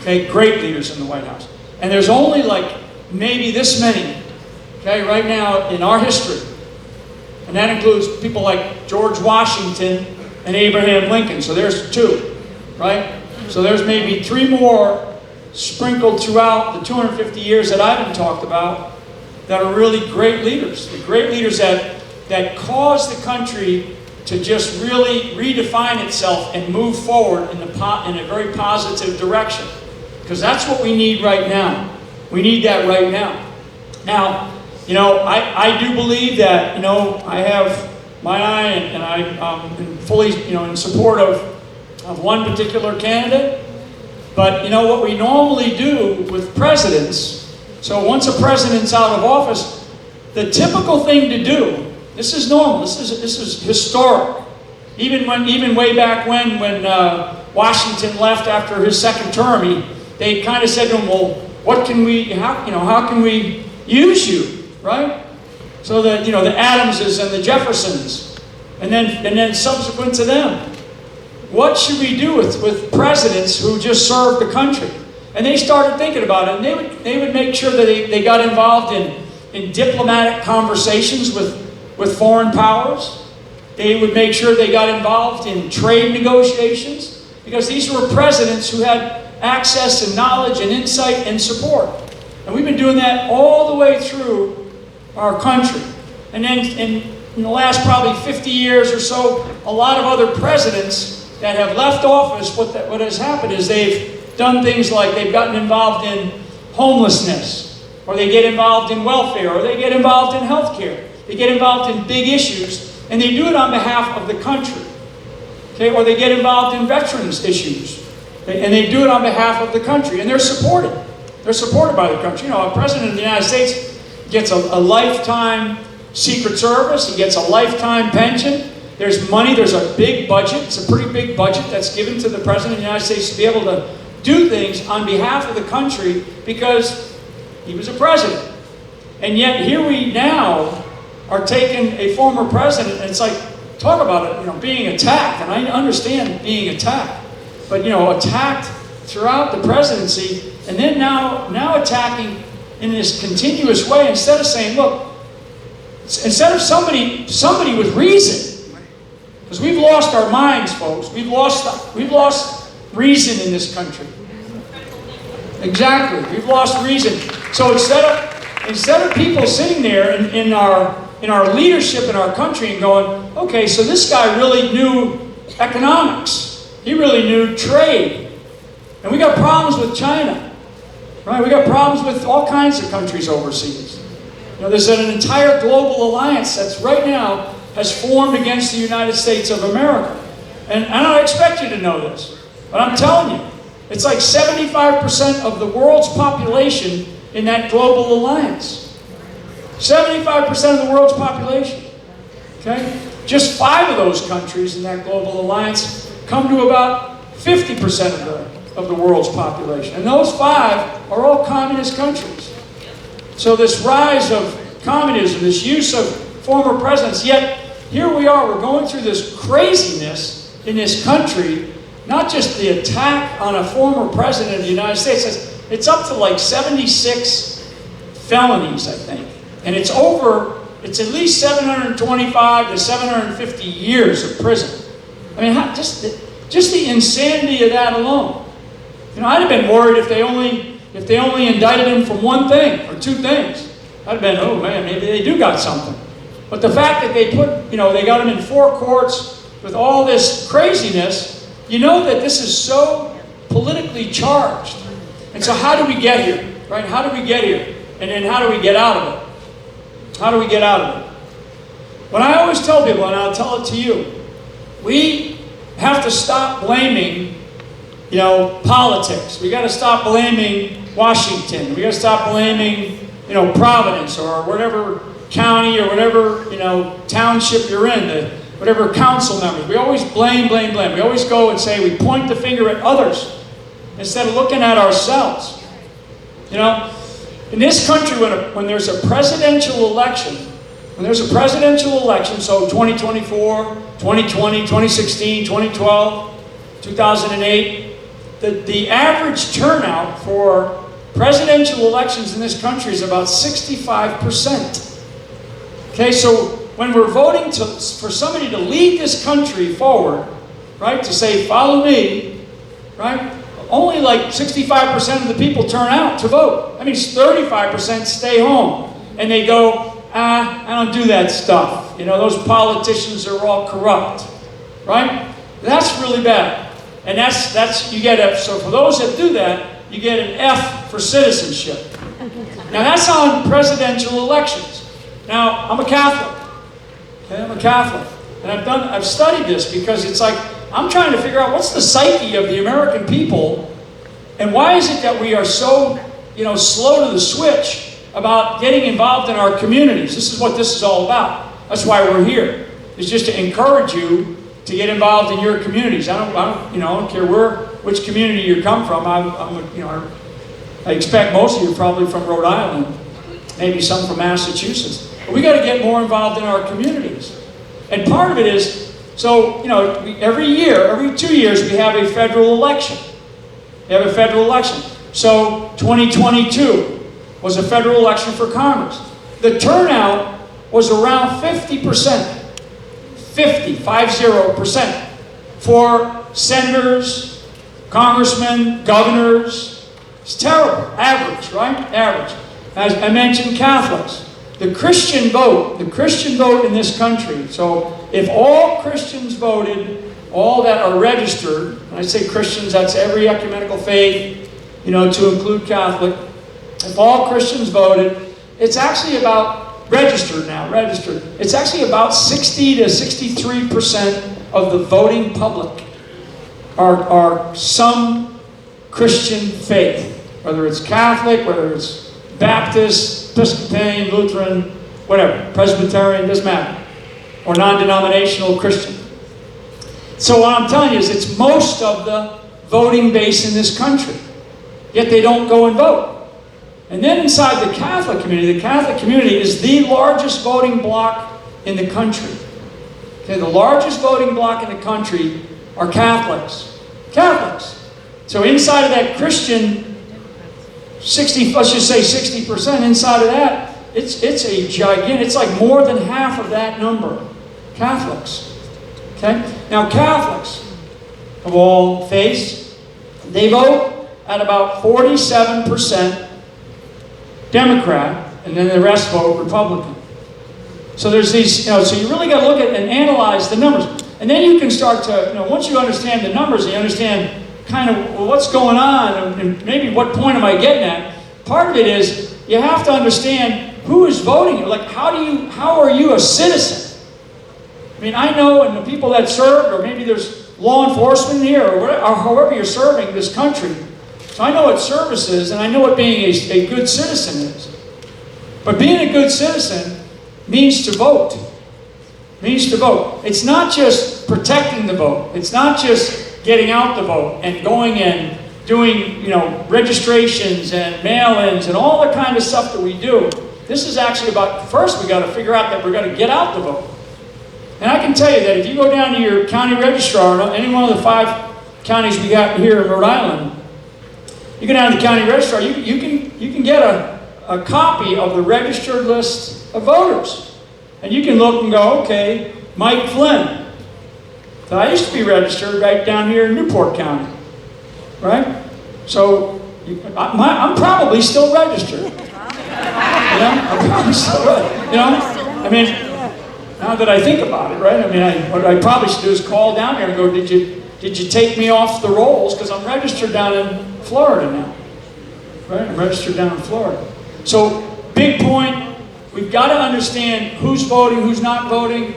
Okay, great leaders in the White House. And there's only maybe this many, okay, right now in our history. And that includes people like George Washington and Abraham Lincoln. So there's 2, right? So there's maybe 3 more sprinkled throughout the 250 years that I've been talked about that are really great leaders. The great leaders that caused the country to just really redefine itself and move forward in a very positive direction. Because that's what we need right now. We need that right now. Now, I do believe that, I have my eye, and I'm fully, in support of one particular candidate. But, what we normally do with presidents, so once a president's out of office, the typical thing to do, this is normal, this is historic. Even way back when Washington left after his second term, they kind of said to him, well, how can we use you, right? So that, the Adamses and the Jeffersons, and then subsequent to them. What should we do with presidents who just served the country? And they started thinking about it, and they would make sure that they got involved in diplomatic conversations with foreign powers. They would make sure they got involved in trade negotiations, because these were presidents who had access and knowledge and insight and support. And we've been doing that all the way through our country. And then in the last probably 50 years or so, a lot of other presidents that have left office, what has happened is they've done things like they've gotten involved in homelessness, or they get involved in welfare, or they get involved in healthcare. They get involved in big issues, and they do it on behalf of the country. Okay, or they get involved in veterans issues, and they do it on behalf of the country, and they're supported. They're supported by the country. You know, a president of the United States gets a lifetime Secret Service. He gets a lifetime pension. There's money. There's a big budget. It's a pretty big budget that's given to the president of the United States to be able to do things on behalf of the country because he was a president. And yet here we now are taking a former president, and it's like, talk about it, you know, being attacked. And I understand being attacked, but you know, attacked throughout the presidency, and then now attacking in this continuous way instead of saying, look, instead of somebody with reason. Because we've lost our minds, folks. We've lost reason in this country. Exactly. We've lost reason. So instead of people sitting there in our leadership in our country and going, okay, so this guy really knew economics. He really knew trade. And we got problems with China. Right? We got problems with all kinds of countries overseas. You know, there's an entire global alliance that's right now has formed against the United States of America. And I don't expect you to know this, but I'm telling you, it's like 75% of the world's population in that global alliance. 75% of the world's population. Okay? Just 5 of those countries in that global alliance come to about 50% of the world's population. And those 5 are all communist countries. So this rise of communism, this use of former presidents, yet here we are, we're going through this craziness in this country, not just the attack on a former president of the United States, it's up to like 76 felonies, I think. And it's at least 725 to 750 years of prison. I mean, just the insanity of that alone. You know, I'd have been worried if they only indicted him for one thing or 2 things. I'd have been, oh man, maybe they do got something. But the fact that they got him in 4 courts with all this craziness, you know that this is so politically charged. And so how do we get here? Right? How do we get here? And then how do we get out of it? How do we get out of it? What I always tell people, and I'll tell it to you, we have to stop blaming, you know, politics. We got to stop blaming Washington. We got to stop blaming, you know, Providence or whatever county or whatever, you know, township you're in, whatever council members. We always blame. We always go and say, we point the finger at others instead of looking at ourselves. You know, in this country, when there's a presidential election, so 2024, 2020, 2016, 2012, 2008, the average turnout for presidential elections in this country is about 65%. Okay, so when we're voting for somebody to lead this country forward, right, to say, follow me, right, only like 65% of the people turn out to vote. That means 35% stay home. And they go, I don't do that stuff. You know, those politicians are all corrupt, right? That's really bad. And so for those that do that, you get an F for citizenship. Now that's on presidential elections. Now, I'm a Catholic. Okay, I'm a Catholic. And I've studied this because it's like, I'm trying to figure out what's the psyche of the American people and why is it that we are so, you know, slow to the switch about getting involved in our communities. This is what this is all about. That's why we're here. It's just to encourage you to get involved in your communities. I don't care which community you come from. I expect most of you are probably from Rhode Island, maybe some from Massachusetts. But we got to get more involved in our communities. And part of it is, so, you know, every 2 years, we have a federal election. So 2022 was a federal election for Congress. The turnout was around 50%. 50% for senators, congressmen, governors. It's terrible. Average, right? Average. As I mentioned, Catholics. The Christian vote in this country. So if all Christians voted, all that are registered, and I say Christians, that's every ecumenical faith, you know, to include Catholic. If all Christians voted, it's actually about, registered, it's actually about 60 to 63% of the voting public are some Christian faith. whether it's Catholic, whether it's Baptist, Episcopalian, Lutheran, whatever, Presbyterian, doesn't matter, or non-denominational Christian. So what I'm telling you is it's most of the voting base in this country, yet they don't go and vote. And then inside the Catholic community is the largest voting bloc in the country. Okay, the largest voting bloc in the country are Catholics. Catholics. So inside of that Christian, let's just say 60%, inside of that, it's a gigantic, it's like more than half of that number. Catholics. Okay? Now Catholics of all faiths, they vote at about 47% Democrat, and then the rest vote Republican. So there's these, so you really got to look at and analyze the numbers. And then you can start to, once you understand the numbers and you understand kind of what's going on and maybe what point am I getting at, part of it is you have to understand who is voting. Like, how are you a citizen? I mean, I know, and the people that served, or maybe there's law enforcement here, or whatever, or however you're serving this country. So I know what service is, and I know what being a good citizen is. But being a good citizen means to vote. Means to vote. It's not just protecting the vote. It's not just getting out the vote and going and doing, registrations and mail-ins and all the kind of stuff that we do. This is actually about, first we got to figure out that we're going to get out the vote. And I can tell you that if you go down to your county registrar, any one of the 5 counties we got here in Rhode Island, you go down to the county registrar, you can get a copy of the registered list of voters. And you can look and go, okay, Mike Flynn. So I used to be registered right down here in Newport County. Right? So I'm probably still registered. I'm probably still registered. I mean, now that I think about it, right? I mean, what I probably should do is call down here and go, did you take me off the rolls? Because I'm registered down in Florida now. Right? I'm registered down in Florida. So, big point, we've got to understand who's voting, who's not voting.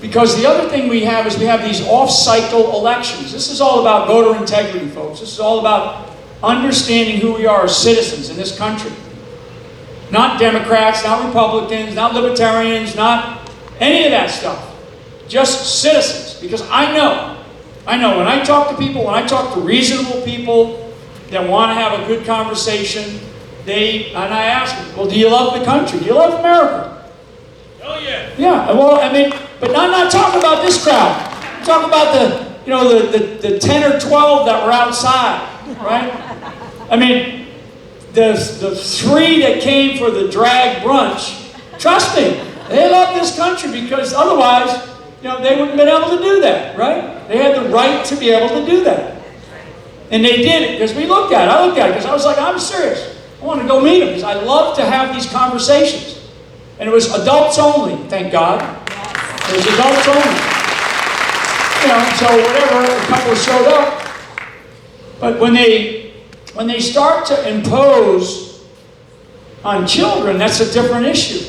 Because the other thing we have is we have these off-cycle elections. This is all about voter integrity, folks. This is all about understanding who we are as citizens in this country. Not Democrats, not Republicans, not Libertarians, not any of that stuff. Just citizens. Because I know when I talk to people, when I talk to reasonable people that want to have a good conversation, and I ask them, well, do you love the country? Do you love America? Oh yeah. Yeah, well, I mean, but I'm not talking about this crowd. I'm talking about the 10 or 12 that were outside, right? I mean, the 3 that came for the drag brunch, trust me, they love this country because otherwise, they wouldn't have been able to do that, right? They had the right to be able to do that. And they did it because I looked at it because I was like, I'm serious. I want to go meet them because I love to have these conversations. And it was adults only, thank God. It was adults only. So whatever, a couple showed up. But when they start to impose on children, that's a different issue.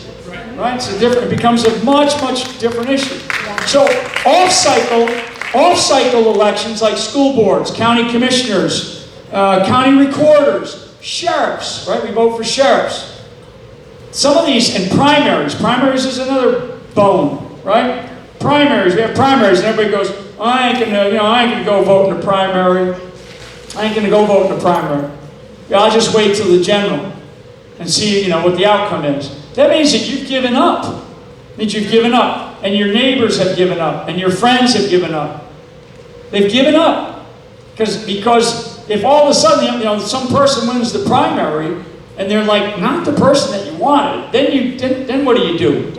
Right? It becomes a much, much different issue. So off-cycle elections like school boards, county commissioners, county recorders, sheriffs, right? We vote for sheriffs. Some of these, and primaries. Primaries is another bone, right? Primaries, we have primaries, and everybody goes, I ain't gonna go vote in the primary. I ain't gonna go vote in the primary. I'll just wait till the general and see, what the outcome is. That means that you've given up. It means you've given up. And your neighbors have given up. And your friends have given up. They've given up. Because if all of a sudden, some person wins the primary, and they're like, not the person that you wanted, then what do?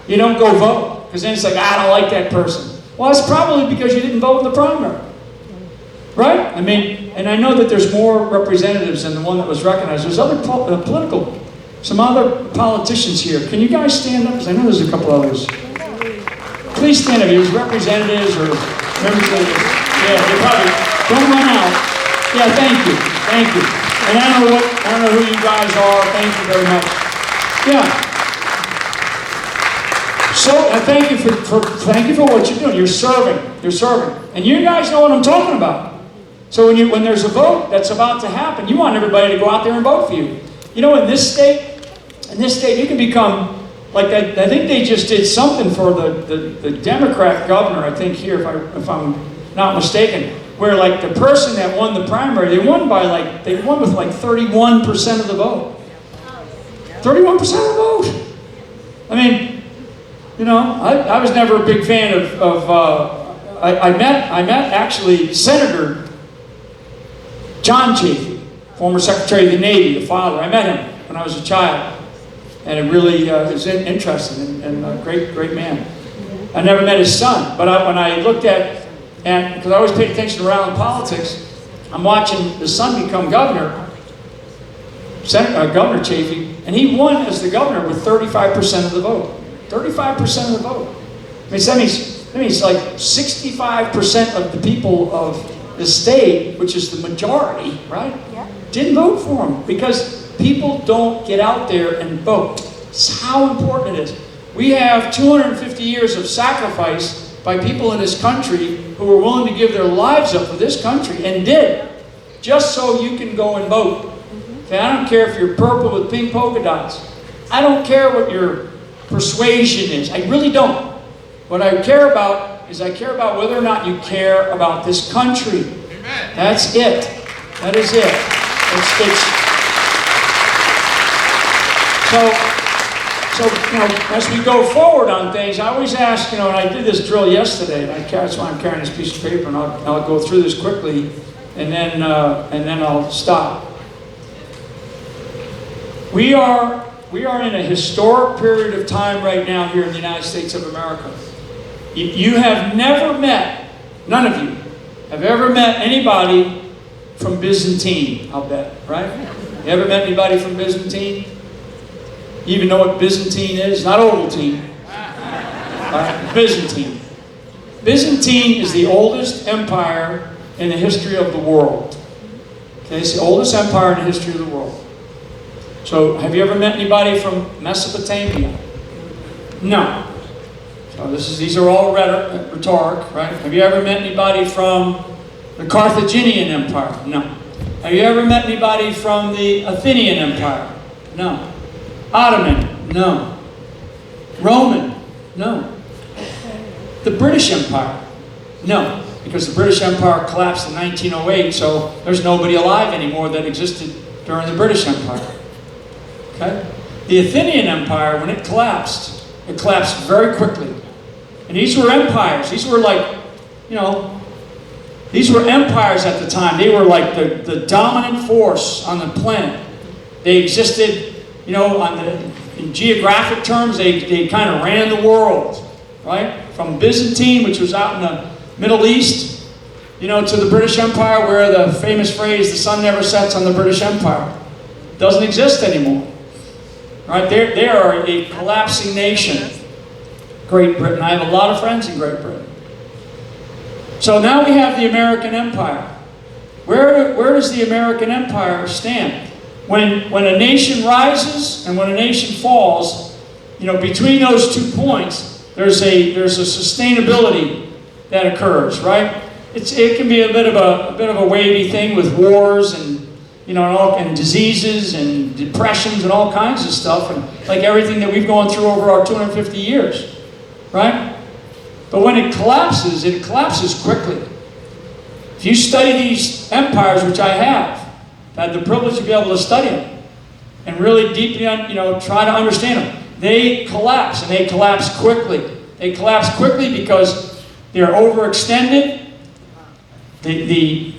You don't go vote. Because then it's like, I don't like that person. Well, it's probably because you didn't vote in the primary. Right? I mean, and I know that there's more representatives than the one that was recognized. There's other some other politicians here. Can you guys stand up? Because I know there's a couple others. Please stand up. There's representatives or members of the... Yeah, they probably... Don't run out. Yeah, thank you. Thank you. And I don't know who you guys are. Thank you very much. Yeah. So, thank you for what you're doing. You're serving. And you guys know what I'm talking about. So when there's a vote that's about to happen, you want everybody to go out there and vote for you. You know, in this state, you can become, like, I think they just did something for the Democrat governor, I think here, if I'm not mistaken, where like the person that won the primary, they won with like 31% of the vote. 31% of the vote. I mean, you know, I was never a big fan I met actually Senator John Chafee, former Secretary of the Navy, the father. I met him when I was a child, and it really was interesting and a great man. I never met his son, but when I looked at, and because I always paid attention around politics, I'm watching the son become governor, Governor Chafee, and he won as the governor with 35% of the vote. 35% of the vote. I mean, that means like 65% of the people of the state, which is the majority, right? Yeah. Didn't vote for him because people don't get out there and vote. It's how important it is. We have 250 years of sacrifice by people in this country who were willing to give their lives up for this country and did, just so you can go and vote. Okay, I don't care if you're purple with pink polka dots. I don't care what your persuasion is. I really don't. What I care about is whether or not you care about this country. Amen. That's it. That is it. So, you know, as we go forward on things, I always ask, you know, and I did this drill yesterday, and that's why I'm carrying this piece of paper, and I'll go through this quickly, and then I'll stop. We are in a historic period of time right now here in the United States of America. You have never met, none of you have ever met anybody from Byzantine, I'll bet, right? You ever met anybody from Byzantine? You even know what Byzantine is? Not Ovaltine. Byzantine. Byzantine is the oldest empire in the history of the world. Okay, it's the oldest empire in the history of the world. So, have you ever met anybody from Mesopotamia? No. So these are all rhetoric, right? Have you ever met anybody from the Carthaginian Empire? No. Have you ever met anybody from the Athenian Empire? No. Ottoman? No. Roman? No. The British Empire? No. Because the British Empire collapsed in 1908, so there's nobody alive anymore that existed during the British Empire. Okay? The Athenian Empire, when it collapsed very quickly. And these were empires. These were like, you know, these were empires at the time. They were like the dominant force on the planet. They existed, you know, in geographic terms, they kind of ran the world, right? From Byzantine, which was out in the Middle East, you know, to the British Empire, where the famous phrase, the sun never sets on the British Empire, doesn't exist anymore. Right? They are a collapsing nation. Great Britain. I have a lot of friends in Great Britain. So now we have the American Empire. Where does the American Empire stand? When a nation rises and when a nation falls, you know, between those 2 points, there's a sustainability that occurs, right? It can be a bit of a wavy thing with wars and, you know, and diseases and depressions and all kinds of stuff, and like everything that we've gone through over our 250 years, right? But when it collapses quickly. If you study these empires, which I have, I've had the privilege to be able to study them and really deeply, you know, try to understand them. They collapse, and they collapse quickly. They collapse quickly because they're overextended. The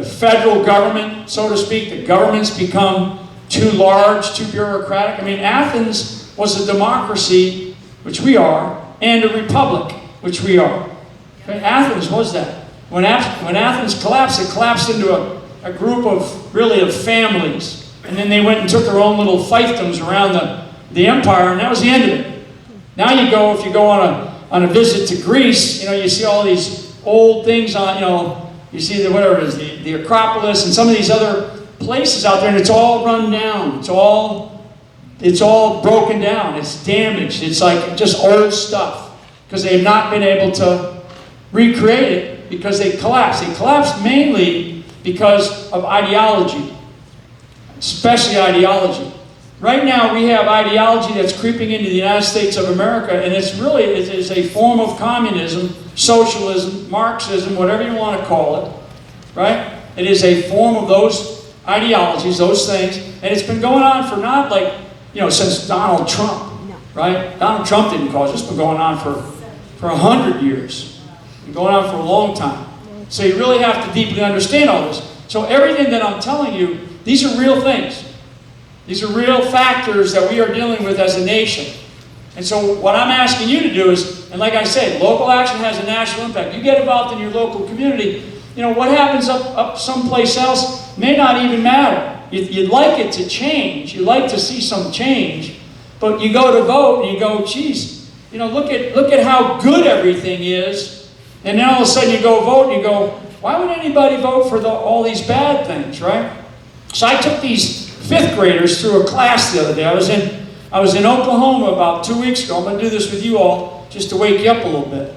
federal government, so to speak, the government's become too large, too bureaucratic. I mean, Athens was a democracy, which we are, and a republic, which we are. Okay? Athens was that. When Athens collapsed, it collapsed into a group of families. And then they went and took their own little fiefdoms around the empire, and that was the end of it. Now if you go on a visit to Greece, you know, you see all these old things on, you know, you see whatever it is, the Acropolis and some of these other places out there, and it's all run down. It's all broken down. It's damaged. It's like just old stuff because they have not been able to recreate it because they collapsed. They collapsed mainly because of ideology, especially ideology. Right now, we have ideology that's creeping into the United States of America, and it is a form of communism, socialism, Marxism, whatever you want to call it, right? It is a form of those ideologies, those things, and it's been going on for not like, since Donald Trump, right? Donald Trump didn't cause it. It's been going on for 100 years. It's been going on for a long time. So you really have to deeply understand all this. So everything that I'm telling you, these are real things. These are real factors that we are dealing with as a nation. And so what I'm asking you to do is, and like I said, local action has a national impact. You get involved in your local community. What happens up someplace else may not even matter. You'd like it to change. You'd like to see some change. But you go to vote and you go, geez, look at how good everything is. And then all of a sudden you go vote and you go, why would anybody vote for all these bad things, right? So I took these 5th graders through a class the other day. I was in Oklahoma about 2 weeks ago. I'm going to do this with you all just to wake you up a little bit.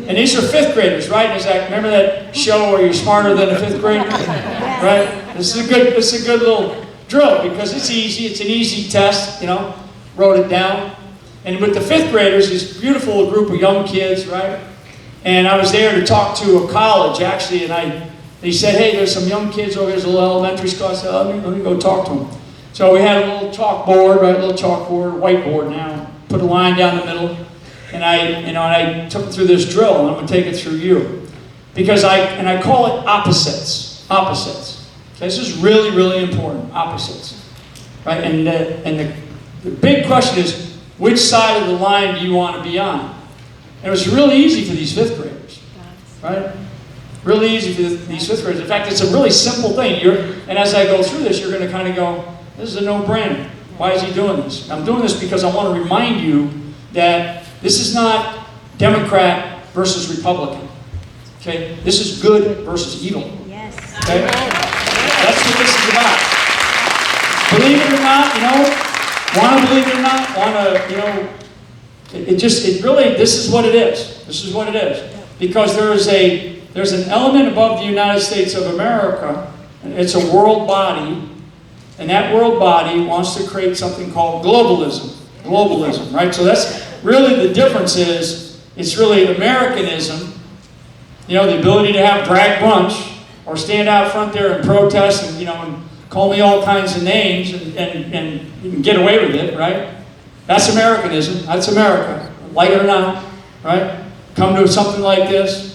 And these are 5th graders, right? Remember that show where you're smarter than a 5th grader? Right? This is a good little drill because it's easy. It's an easy test, Wrote it down. And with the 5th graders, this beautiful group of young kids, right? And I was there to talk to a college, actually, and they said, hey, there's some young kids over here, there's a little elementary school. I said, let me go talk to them. So we had a little chalkboard, right? A little chalkboard, whiteboard now. Put a line down the middle. And I took them through this drill, and I'm going to take it through you. Because I call it opposites. Opposites. Okay, this is really, really important. Opposites. Right? And the big question is, which side of the line do you want to be on? And it was really easy for these 5th graders. Right? Really easy for these 5th graders. In fact, it's a really simple thing. And as I go through this, you're going to kind of go, this is a no-brainer. Why is he doing this? I'm doing this because I want to remind you that this is not Democrat versus Republican. Okay? This is good versus evil. Yes. Okay? That's what this is about. Believe it or not, want to believe it or not, this is what it is. This is what it is. Because there's an element above the United States of America, and it's a world body, and that world body wants to create something called globalism. Globalism, right? So that's really the difference it's really Americanism, the ability to have drag brunch, or stand out front there and protest and call me all kinds of names and you can get away with it, right? That's Americanism. That's America. Like it or not, right? Come to something like this.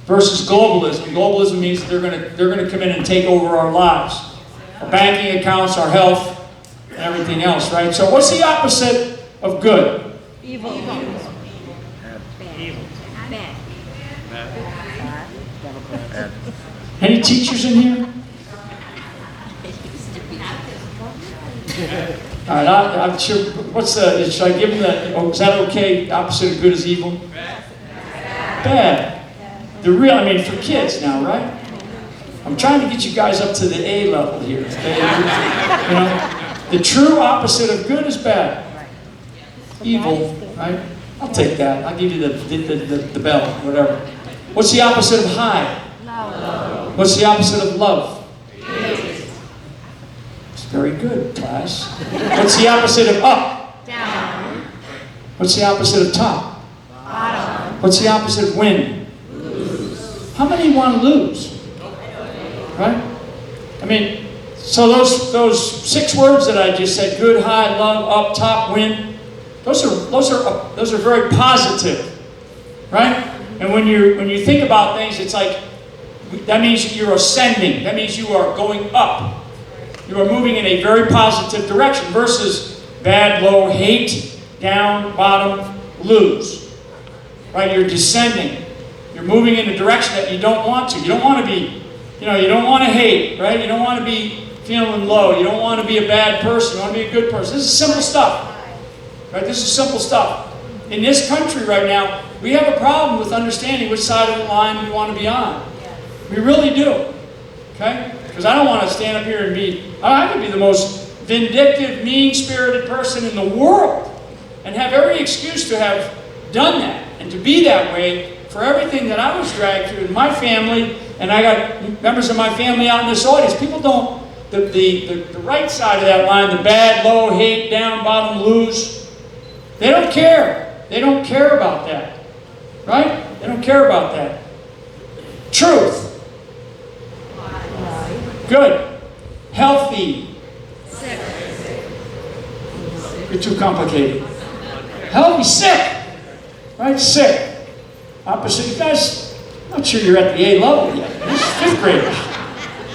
Versus globalism. Globalism means that they're going to come in and take over our lives. Our banking accounts, our health, and everything else, right? So what's the opposite of good? Evil. Bad. Any teachers in here? All right, I'm sure. Should I give them is that okay? The opposite of good is evil? Bad. For kids now, right? I'm trying to get you guys up to the A level here. The true opposite of good is bad. Evil, right? I'll take that. I'll give you the bell, whatever. What's the opposite of high? Love. What's the opposite of love? Hate. It's very good, class. What's the opposite of up? Down. What's the opposite of top? Bottom. What's the opposite of win? How many want to lose? Right? So those 6 words that I just said, good, high, love, up, top, win, those are very positive. Right? And when you think about things, it's like, that means you're ascending. That means you are going up. You are moving in a very positive direction versus bad, low, hate, down, bottom, lose. Right? You're descending. You're moving in a direction that you don't want to. You don't want to be, you don't want to hate, right? You don't want to be feeling low. You don't want to be a bad person. You want to be a good person. This is simple stuff. Right? This is simple stuff. In this country right now, we have a problem with understanding which side of the line we want to be on. We really do. Okay? Because I don't want to stand up here and I could be the most vindictive, mean-spirited person in the world and have every excuse to have done that and to be that way for everything that I was dragged through in my family, and I got members of my family out in this audience. People don't, the right side of that line, the bad, low, hate, down, bottom, lose, they don't care. They don't care about that. Right? They don't care about that. Truth. Good. Healthy. You're too complicated. Healthy, sick. Right? Sick. Opposite. You guys, I'm not sure you're at the A level yet. This is 5th graders.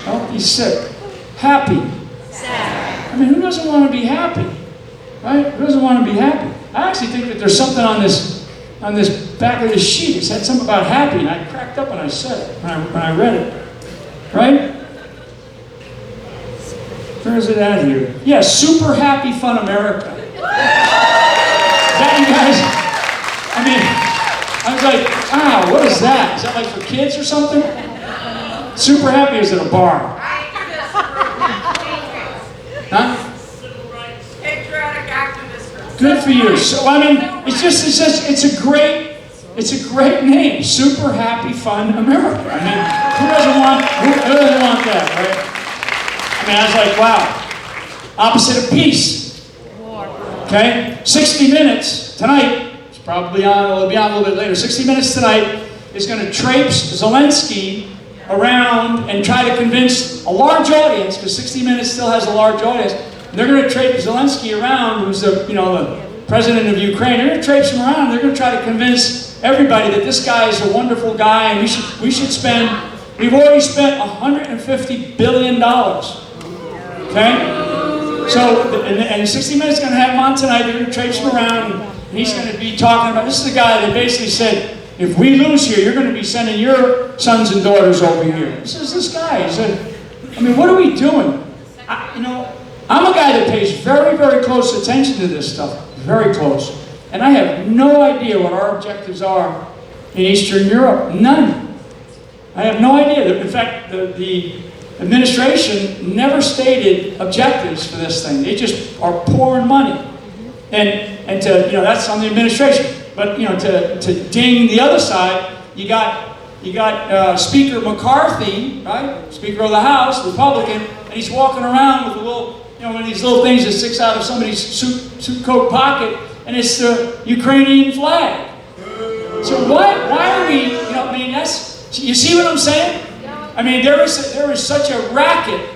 Healthy, sick. Happy. Sad. I mean, who doesn't want to be happy? Right? Who doesn't want to be happy? I actually think that there's something on this back of this sheet. It said something about happy, and I cracked up when I said it, when I read it. Right? Where is it at here? Yeah, Super Happy Fun America. That you guys, I mean, I was like, wow, what is that? Is that like for kids or something? Super Happy is at a bar. Huh? Patriotic activist. Good for you. So I mean, it's a great name. Super Happy Fun America. I mean, who doesn't want that, right? I mean, I was like, wow. Opposite of peace. Okay? 60 Minutes tonight, it's probably on, it'll be on a little bit later. 60 Minutes tonight is going to traipse Zelensky around and try to convince a large audience, because 60 Minutes still has a large audience. And they're going to traipse Zelensky around, who's the president of Ukraine. They're going to traipse him around. They're going to try to convince everybody that this guy is a wonderful guy, and we should spend. We've already spent $150 billion. Okay? So, and 60 Minutes is going to have him on tonight. They're going to traipse him around, and he's going to be talking about. This is the guy that basically said, if we lose here, you're going to be sending your sons and daughters over here. This is this guy. He said, I mean, what are we doing? I'm a guy that pays very, very close attention to this stuff. Very close. And I have no idea what our objectives are in Eastern Europe. None. I have no idea. In fact, the administration never stated objectives for this thing. They just are pouring money. And to, that's on the administration. But, to ding the other side, you got Speaker McCarthy, right? Speaker of the House, Republican, and he's walking around with a little, one of these little things that sticks out of somebody's suit coat pocket, and it's the Ukrainian flag. So why are we, you see what I'm saying? I mean, there is such a racket.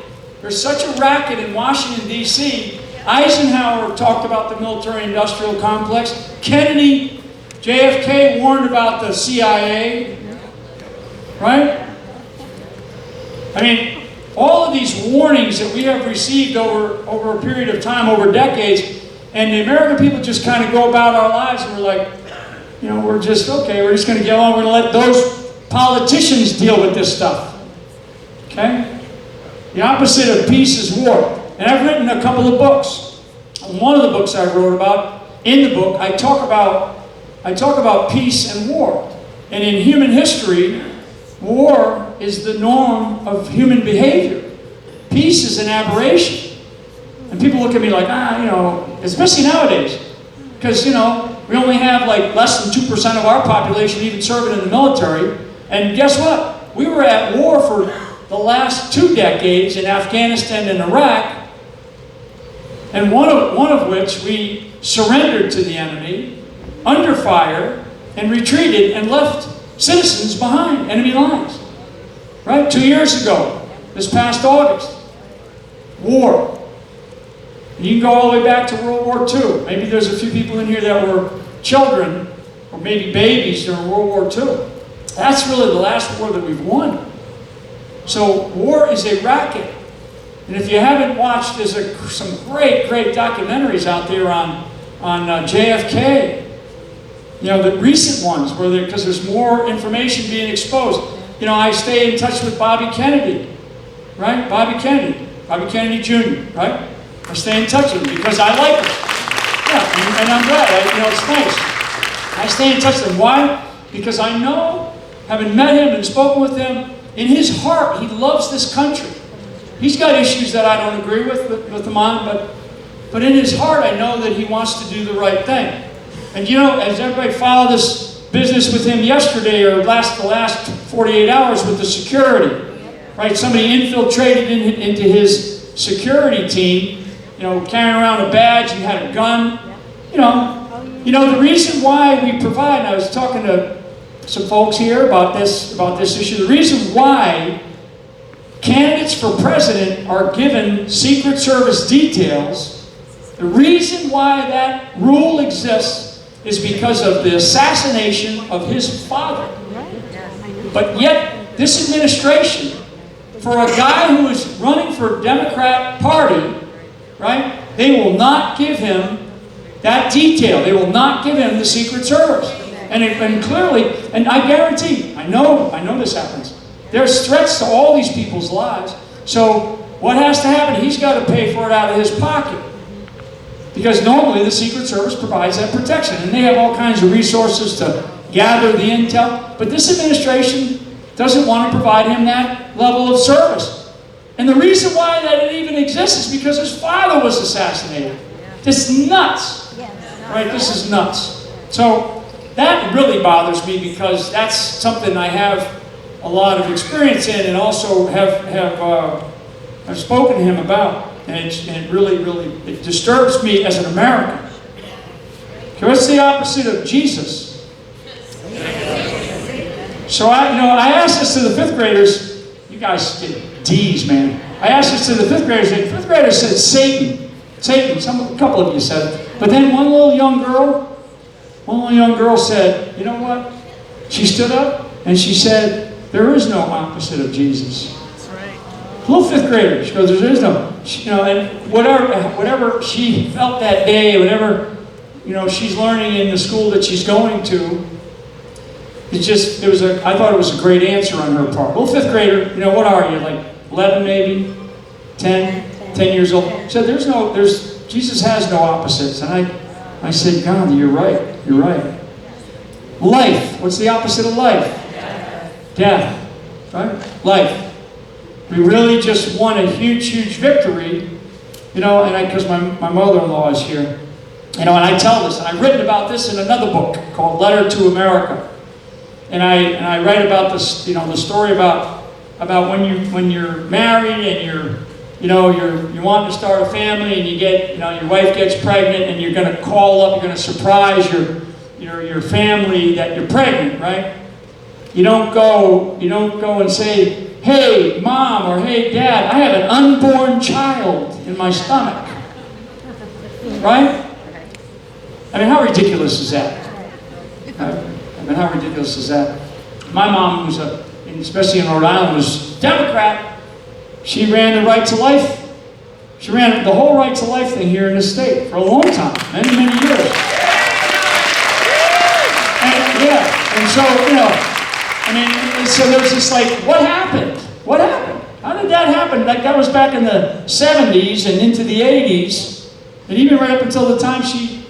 There's such a racket in Washington, D.C. Eisenhower talked about the military-industrial complex. Kennedy, JFK warned about the CIA. Right? I mean, all of these warnings that we have received over a period of time, over decades, and the American people just kind of go about our lives and we're like, we're just going to get along, we're going to let those politicians deal with this stuff. Okay? The opposite of peace is war. And I've written a couple of books. One of the books I wrote about, in the book, I talk about peace and war. And in human history, war is the norm of human behavior. Peace is an aberration. And people look at me like, especially nowadays. Because, we only have like less than 2% of our population even serving in the military. And guess what? We were at war for the last 2 decades in Afghanistan and Iraq. And one of which we surrendered to the enemy, under fire, and retreated and left citizens behind enemy lines. Right? 2 years ago, this past August, war. You can go all the way back to World War II. Maybe there's a few people in here that were children, or maybe babies during World War II. That's really the last war that we've won. So war is a racket. And if you haven't watched, there's some great, great documentaries out there on JFK. The recent ones, because there's more information being exposed. I stay in touch with Bobby Kennedy, right? Bobby Kennedy Jr., right? I stay in touch with him because I like him. Yeah, and I'm glad. It's nice. I stay in touch with him. Why? Because I know, having met him and spoken with him, in his heart, he loves this country. He's got issues that I don't agree with him on, but in his heart, I know that he wants to do the right thing. And as everybody follow this business with him yesterday or the last 48 hours with the security. Right? Somebody infiltrated into his security team, carrying around a badge, he had a gun. The reason why we provide, and I was talking to some folks here about this issue, the reason why candidates for president are given Secret Service details, the reason why that rule exists is because of the assassination of his father. But yet, this administration, for a guy who is running for a Democrat Party, right, they will not give him that detail. They will not give him the Secret Service. And clearly, and I guarantee, I know this happens. There's threats to all these people's lives. So what has to happen? He's got to pay for it out of his pocket. Because normally the Secret Service provides that protection. And they have all kinds of resources to gather the intel. But this administration doesn't want to provide him that level of service. And the reason why that it even exists is because his father was assassinated. This is nuts. Right? This is nuts. So that really bothers me because that's something I have a lot of experience in and also have spoken to him about. And it really it disturbs me as an American. Okay, what's the opposite of Jesus? So I asked this to the fifth graders. You guys get D's, man. I asked this to the fifth graders. The fifth grader said Satan. Satan. A couple of you said it. But then one little young girl said, you know what? She stood up and she said, there is no opposite of Jesus. That's right. Little fifth grader. She goes, there is no. And whatever she felt that day, whatever she's learning in the school that she's going to, I thought it was a great answer on her part. Little fifth grader, what are you, like 11 maybe, 10 years old? Said Jesus has no opposites. And I said, God, you're right. Life. What's the opposite of life? Death. Right? Life. We really just won a huge victory, and because my mother-in-law is here, and I tell this, and I've written about this in another book called Letter to America, and I write about this, the story about when you're married and you want to start a family and you get, your wife gets pregnant and you're going to call up, you're going to surprise your family that you're pregnant, right? You don't go and say, hey, Mom, or hey, Dad, I have an unborn child in my stomach. Right? I mean, how ridiculous is that? How ridiculous is that? My mom, especially in Rhode Island, was Democrat. She ran the right to life. She ran the whole right to life thing here in the state for a long time, many years. And so there's this what happened? What happened? How did that happen? That was back in the 70s and into the 80s, and even right up until the time she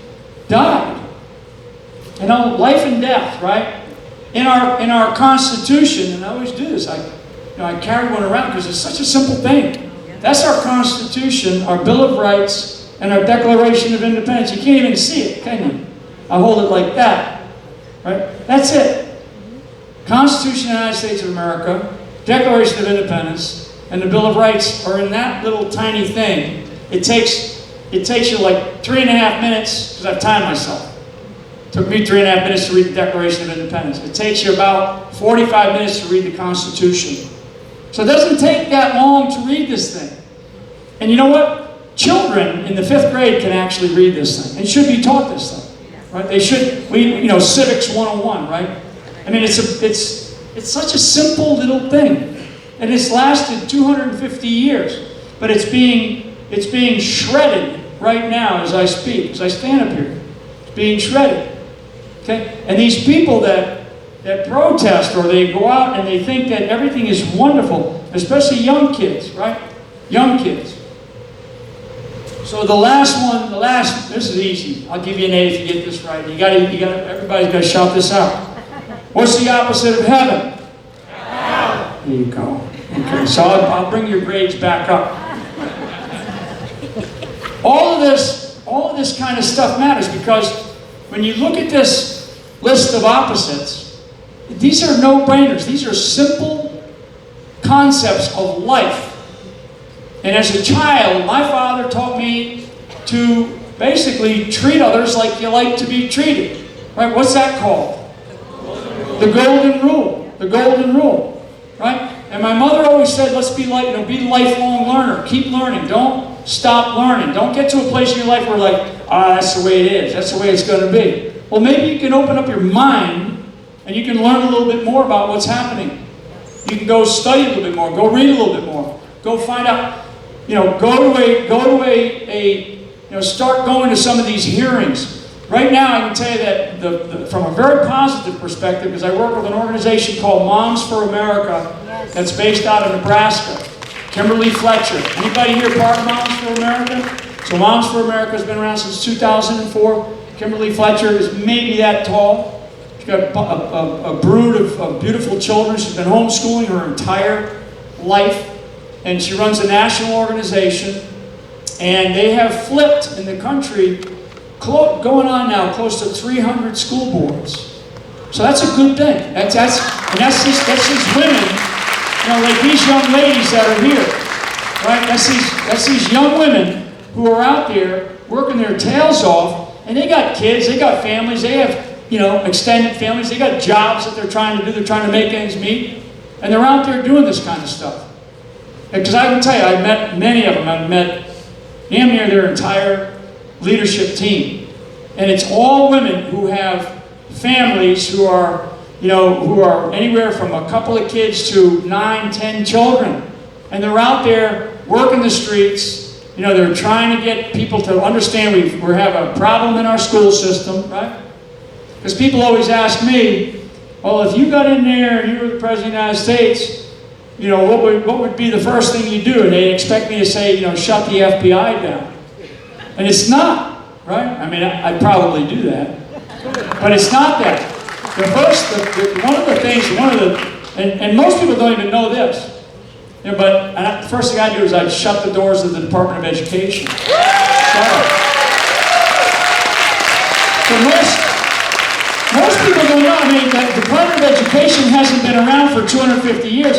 died. Life and death, right? In our Constitution, and I always do this, I carry one around because it's such a simple thing. That's our Constitution, our Bill of Rights, and our Declaration of Independence. You can't even see it, can you? I hold it like that. Right? That's it. Constitution of the United States of America, Declaration of Independence, and the Bill of Rights are in that little tiny thing. It takes you like 3.5 minutes, because I've timed myself. It took me 3.5 minutes to read the Declaration of Independence. It takes you about 45 minutes to read the Constitution. So it doesn't take that long to read this thing. And you know what? Children in the 5th grade can actually read this thing and should be taught this thing. Right? They should, Civics 101, right? I mean, it's such a simple little thing. And it's lasted 250 years. But it's being shredded right now as I speak, as I stand up here. It's being shredded. Okay? And these people that protest or they go out and they think that everything is wonderful, especially young kids, right? Young kids. So the last one, this is easy. I'll give you an A if you get this right. Everybody's got to shout this out. What's the opposite of heaven? Hell. There you go. Okay, so I'll bring your grades back up. All of this kind of stuff matters because when you look at this list of opposites. These are no-brainers. These are simple concepts of life. And as a child, my father taught me to basically treat others like you like to be treated. Right? What's that called? The golden rule. The golden rule. Right? And my mother always said, let's be like, be a lifelong learner. Keep learning. Don't stop learning. Don't get to a place in your life where that's the way it is. That's the way it's going to be. Well, maybe you can open up your mind and you can learn a little bit more about what's happening. You can go study a little bit more. Go read a little bit more. Go find out. Start going to some of these hearings. Right now, I can tell you that from a very positive perspective, because I work with an organization called Moms for America that's based out of Nebraska. Kimberly Fletcher. Anybody here part of Moms for America? So Moms for America has been around since 2004. Kimberly Fletcher is maybe that tall. She's got a brood of beautiful children. She's been homeschooling her entire life. And she runs a national organization. And they have flipped in the country, going on now, close to 300 school boards. So that's a good thing. That's these women, like these young ladies that are here, right? That's these young women who are out there working their tails off, and they got kids, they got families, they have, extended families, they got jobs that they're trying to do, they're trying to make ends meet, and they're out there doing this kind of stuff. Because I can tell you, I've met many of them. I've met damn near their entire leadership team. And it's all women who have families who are anywhere from a couple of kids to 9, 10 children. And they're out there working the streets. They're trying to get people to understand we have a problem in our school system, right? Because people always ask me, well, if you got in there and you were the President of the United States, what would be the first thing you do? And they expect me to say, shut the FBI down. And it's not, right? I mean, I'd probably do that. But it's not that. One of the things, and most people don't even know this, the first thing I do is I'd shut the doors of the Department of Education. Shut up. So most people don't know. I mean, the Department of Education hasn't been around for 250 years.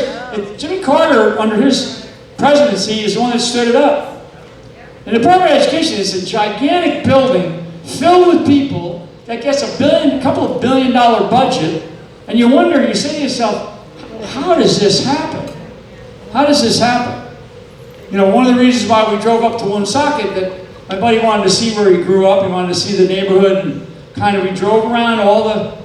Jimmy Carter, under his presidency, is the one that stood it up. The Department of Education is a gigantic building filled with people that gets a couple of $1 billion budget, and you wonder, you say to yourself, how does this happen? How does this happen? One of the reasons why we drove up to Woonsocket, that my buddy wanted to see where he grew up, he wanted to see the neighborhood, and we drove around all the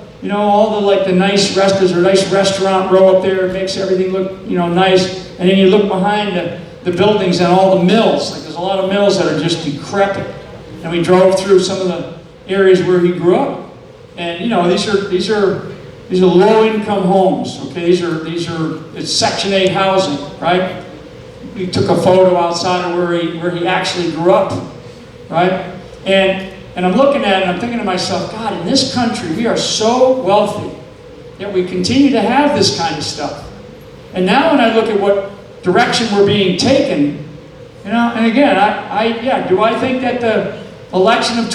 nice restaurants, or nice restaurant row up there. It makes everything look, nice. And then you look behind the buildings and all the mills. There's a lot of mills that are just decrepit. And we drove through some of the areas where he grew up. And these are low-income homes. Okay, it's Section 8 housing, right? We took a photo outside of where he actually grew up, right? And I'm looking at it and I'm thinking to myself, God, in this country, we are so wealthy, yet we continue to have this kind of stuff. And now when I look at what direction we're being taken, and again, do I think that the election of